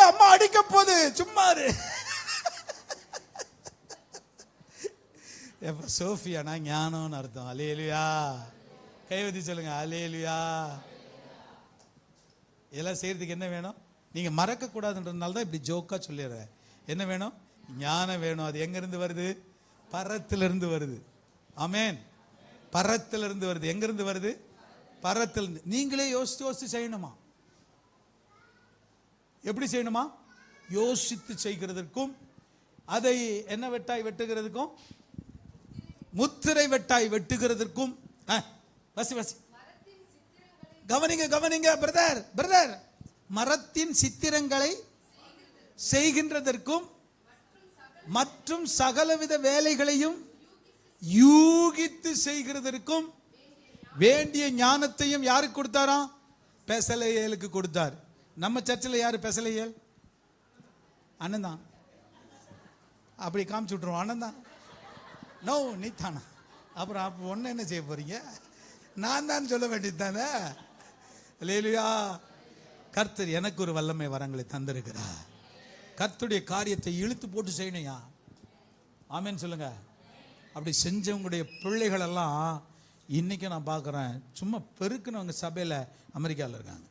அம்மா அடிக்க போது சும்மா இரு. சோஃபியானா ஞானம்னு அர்த்தம். அல்லேலூயா. கை ஊத்தி சொல்லுங்க, அல்லேலூயா. இதெல்லாம் செய்யறதுக்கு என்ன வேணும்? நீங்க மறக்க கூடாதுன்றதுனால தான் இப்படி ஜோக்கா சொல்லிடுறேன். என்ன வேணும்? ஞானம் வேணும். அது எங்க இருந்து வருது? பரத்திலிருந்து வருது. ஆமென். பரத்திலிருந்து வருது. எங்க இருந்து வருது? பரத்திலிருந்து. நீங்களே யோசித்து யோசித்து செய்யணுமா? எப்படி செய்யணுமா? யோசித்து செய்கிறதற்கும், அதை என்ன வெட்டாய் வெட்டுகிறதுக்கும், முத்திரை வெட்டாய் வெட்டுகிறதற்கும். வசி வசி கவனிங்க கவனிங்க பிரதர் பிரதர். மரத்தின் சித்திரங்களை செய்கின்றதற்கும் மற்றும் சகலவித வேலைகளையும் யூகித்து செய்கிறதற்கும் வேண்டிய ஞானத்தையும் யாருக்கு கொடுத்தாராம்? பெசலேயேலுக்கு கொடுத்தார். நம்ம சர்ச்சில் யாரு பெசலேயேல்? அண்ணன் தான். அப்படி காமிச்சு விட்டுருவோம், அண்ணன் தான். நோ, நீ தானா? அப்புறம் அப்போ ஒன்று என்ன செய்ய போறீங்க? நான் தான் சொல்ல வேண்டியது தானே. அல்லேலூயா. கர்த்தர் எனக்கு ஒரு வல்லமை வரங்களை தந்திருக்கிறார். கர்த்தருடைய காரியத்தை இழுத்து போட்டு செய்யணையா? ஆமேன்னு சொல்லுங்க. அப்படி செஞ்சவங்களுடைய பிள்ளைகள் எல்லாம் இன்னைக்கு நான் பார்க்குறேன், சும்மா பெருக்குனவங்க சபையில் அமெரிக்காவில் இருக்காங்க.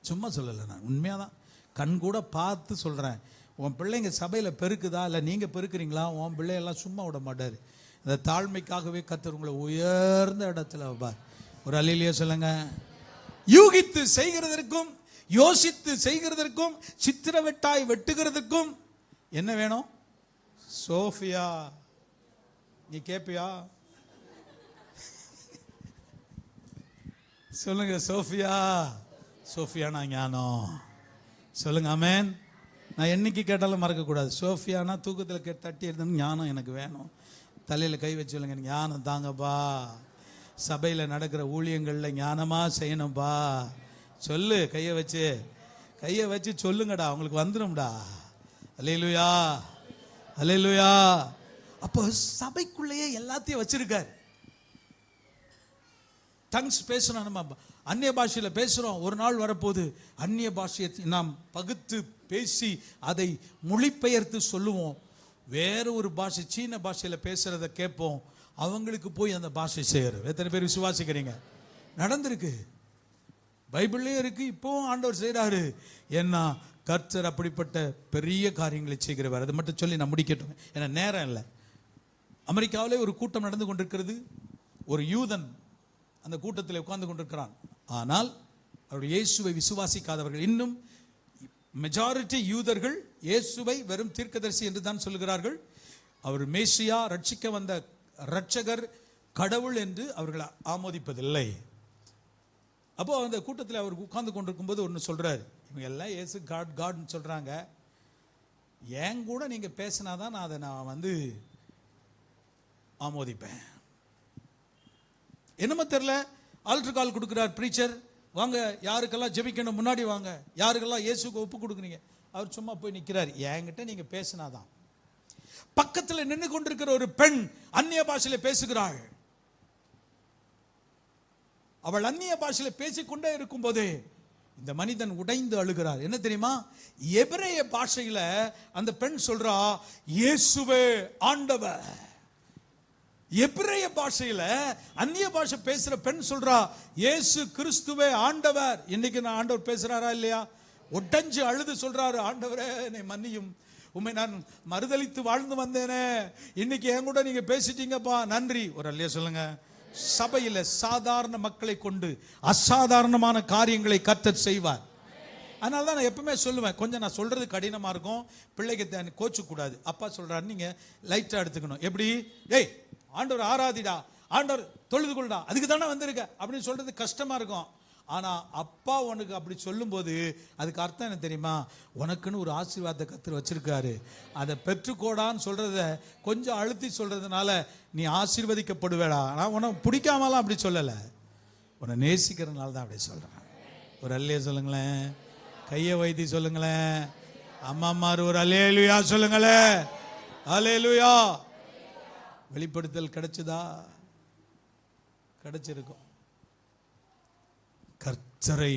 சும்மா சொல்லலை, நான் உண்மையாக தான் கண் கூட பார்த்து சொல்கிறேன். உன் பிள்ளைங்க சபையில் பெருக்குதா இல்லை நீங்கள் பெருக்குறீங்களா? உன் பிள்ளையெல்லாம் சும்மா விட மாட்டார். அந்த தாழ்மைக்காகவே கர்த்தர் உங்களை உயர்ந்த இடத்துல வைப்பார். ஒரு அல்லேலூயா சொல்லுங்க. யூகித்து செய்கிறதற்கும், யோசித்து செய்கிறதற்கும், சித்திரவெட்டாய் வெட்டுகிறதுக்கும் என்ன வேணும்? சோஃபியா. நீ கேப்பியா? சொல்லுங்க, சோஃபியா. சோஃபியானா ஞானம். சொல்லுங்க ஆமென். நான் என்னைக்கு கேட்டாலும் மறக்கக்கூடாது. சோஃபியானா தூக்கத்தில் தட்டி எடுத்து ஞானம் எனக்கு வேணும். தலையில் கை வச்சு சொல்லுங்க, ஞானம் தாங்கப்பா. சபையில் நடக்கிற ஊழியங்களில் ஞானமாக செய்யணும்பா. சொல்லு, கையை வச்சு சொல்லுங்கடா, அவங்களுக்கு வந்துடும்டா. அல்லேலூயா அல்லேலூயா. அப்போ சபைக்குள்ளேயே எல்லாத்தையும் வச்சிருக்காரு. டங்ஸ் பேசுறோம், நம்ம அந்நிய பாஷையில் பேசுகிறோம். ஒரு நாள் வரப்போது அந்நிய பாஷையை நாம் பகுத்து பேசி அதை மொழிபெயர்த்து சொல்லுவோம். வேற ஒரு பாஷை, சீன பாஷையில் பேசுகிறத கேட்போம். அவங்களுக்கு போய் அந்த பாஷை செய்யறது. எத்தனை பேர் விசுவாசிக்கிறீங்க? நடந்திருக்கு, பைபிள்லேயே இருக்கு. இப்போவும் ஆண்டவர் செய்கிறாரு. ஏன்னா கர்த்தர் அப்படிப்பட்ட பெரிய காரியங்களை செய்கிறவர். அதை மட்டும் சொல்லி நான் முடிக்கட்டும், ஏன்னா நேரம் இல்லை. அமெரிக்காவிலே ஒரு கூட்டம் நடந்து கொண்டிருக்கிறது. ஒரு யூதன் அந்த கூட்டத்தில் உட்கார்ந்து கொண்டிருக்கிறான். ஆனால் அவர்கள் இயேசுவை விசுவாசிக்காதவர்கள், இன்னும் மெஜாரிட்டி யூதர்கள் இயேசுவை வெறும் தீர்க்கதரிசி என்று தான் சொல்கிறார்கள். அவர் மேசியா, ரட்சிக்க வந்த ரட்சகர், கடவுள் என்று அவர்கள் ஆமோதிப்பதில்லை. அப்போ அந்த கூட்டத்தில் அவர் உட்கார்ந்து கொண்டிருக்கும் போது ஒன்று சொல்றாரு, இவங்க எல்லாம் இயேசு காட் காட்னு சொல்றாங்க, ஏன் கூட நீங்க பேசினாதான் நான் அதை ஆமோதிப்பேன். என்னமோ தெரியல, ஆல்டர் கால் கொடுக்கிறார் பிரீச்சர், வாங்க யாருக்கெல்லாம் ஜெபிக்கணும் முன்னாடி வாங்க, யாருக்கெல்லாம் இயேசுக்கு ஒப்பு கொடுக்குறீங்க. அவர் சும்மா போய் நிற்கிறார், என்கிட்ட நீங்க பேசினாதான். பக்கத்தில் நின்று கொண்டிருக்கிற ஒரு பெண் அந்நிய பாஷையில பேசுகிறாள். அவள் அந்நிய பாஷையில பேசிக்கொண்டே இருக்கும் போது இந்த மனிதன் உடைந்து அழுகிறார். என்ன தெரியுமா? எபிரேய பாஷையில அந்த பெண் சொல்றா, இயேசுவே ஆண்டவர். எபிரேய பாஷையில அந்நிய பாஷை பேசுற பெண் சொல்றா, இயேசு கிறிஸ்துவே ஆண்டவர். இன்னைக்கு நான் ஆண்டவர் பேசுறாரா இல்லையா? உடைஞ்சு அழுது சொல்றாரு, ஆண்டவரே என்னை மன்னியும், உண்மை நான் மறுதலித்து வாழ்ந்து வந்தேனே, இன்னைக்கு என் கூட நீங்க பேசிட்டீங்கப்பா, நன்றி. ஒரு அல்லையா சொல்லுங்க. சபையில சாதாரண மக்களை கொண்டு அசாதாரணமான காரியங்களை கர்த்தர் செய்வார். அதனால தான் நான் எப்பவுமே சொல்லுவேன், கொஞ்சம் நான் சொல்றது கடினமா இருக்கும், பிள்ளைக்கு கோச்சு கூடாது. அப்பா சொல்றாரு, நீங்க லைட்டா எடுத்துக்கணும். எப்படி? ஏய் ஆண்டவர் ஆராதிடா, ஆண்டவர் தொழுது கொள்டா, அதுக்கு தானே வந்திருக்க அப்படின்னு சொல்றது கஷ்டமா இருக்கும். ஆனா அப்பா உனக்கு அப்படி சொல்லும் போது அதுக்கு அர்த்தம் என்ன தெரியுமா? உனக்குன்னு ஒரு ஆசீர்வாதத்தை கர்த்தர் வச்சிருக்காரு, அதை பெற்றுக்கோடான்னு சொல்றத கொஞ்சம் அழுத்தி சொல்றதுனால நீ ஆசீர்வதிக்கப்படுவேடா. நான் உனக்கு பிடிக்காமலாம் அப்படி சொல்லலை, உன்னை நேசிக்கிறதுனால தான் அப்படி சொல்றேன். ஒரு அல்லையா சொல்லுங்களேன், கையை வைத்தி சொல்லுங்களேன், அம்மாமார் ஒரு அல்லேலூயா சொல்லுங்களேன். அல்லேலூயா. வெளிப்படுத்தல் கிடைச்சதா? கிடைச்சிருக்கும். கர்த்தரை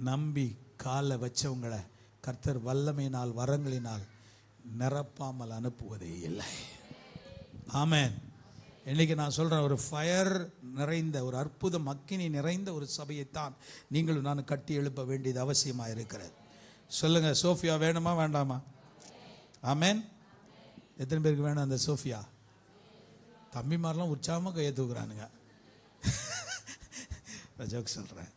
நம்பி காலை வச்சவங்களை கர்த்தர் வல்லமையினால் வரங்களினால் நிரப்பாமல் அனுப்புவதே இல்லை. ஆமென். இன்னைக்கு நான் சொல்றேன், ஒரு ஃபயர் நிறைந்த, ஒரு அற்புதம் அக்கினி நிறைந்த ஒரு சபையைத்தான் நீங்களும் நான் கட்டி எழுப்ப வேண்டியது அவசியமாக இருக்கிறது. சொல்லுங்க, சோஃபியா வேணுமா வேண்டாமா? ஆமென். எத்தனை பேருக்கு வேணும் அந்த சோஃபியா? தம்பிமாரெலாம் உற்சாகமாக கையை தூக்குறானுங்க. ஜோக் சொல்றேன்.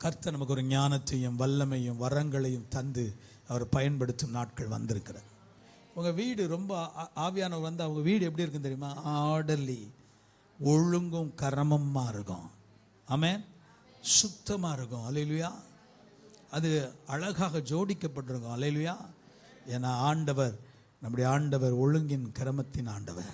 கர்த்தர் நமக்கு ஒரு ஞானத்தையும் வல்லமையும் வரங்களையும் தந்து அவர் பயன்படுத்தும் நாட்கள் வந்திருக்கிறது. உங்க வீடு ரொம்ப ஆவியானவர் வந்து அவங்க வீடு எப்படி இருக்கும் தெரியுமா? ஆர்டர்லி, ஒழுங்கும் கரமமா இருக்கும். ஆமென். சுத்தமா இருக்கும். அல்லேலூயா. அது அழகாக ஜோடிக்கப்பட்டிருக்கும். அல்லேலூயா. ஏன்னா ஆண்டவர், நம்முடைய ஆண்டவர் ஒழுங்கின் கிரமத்தின் ஆண்டவர்.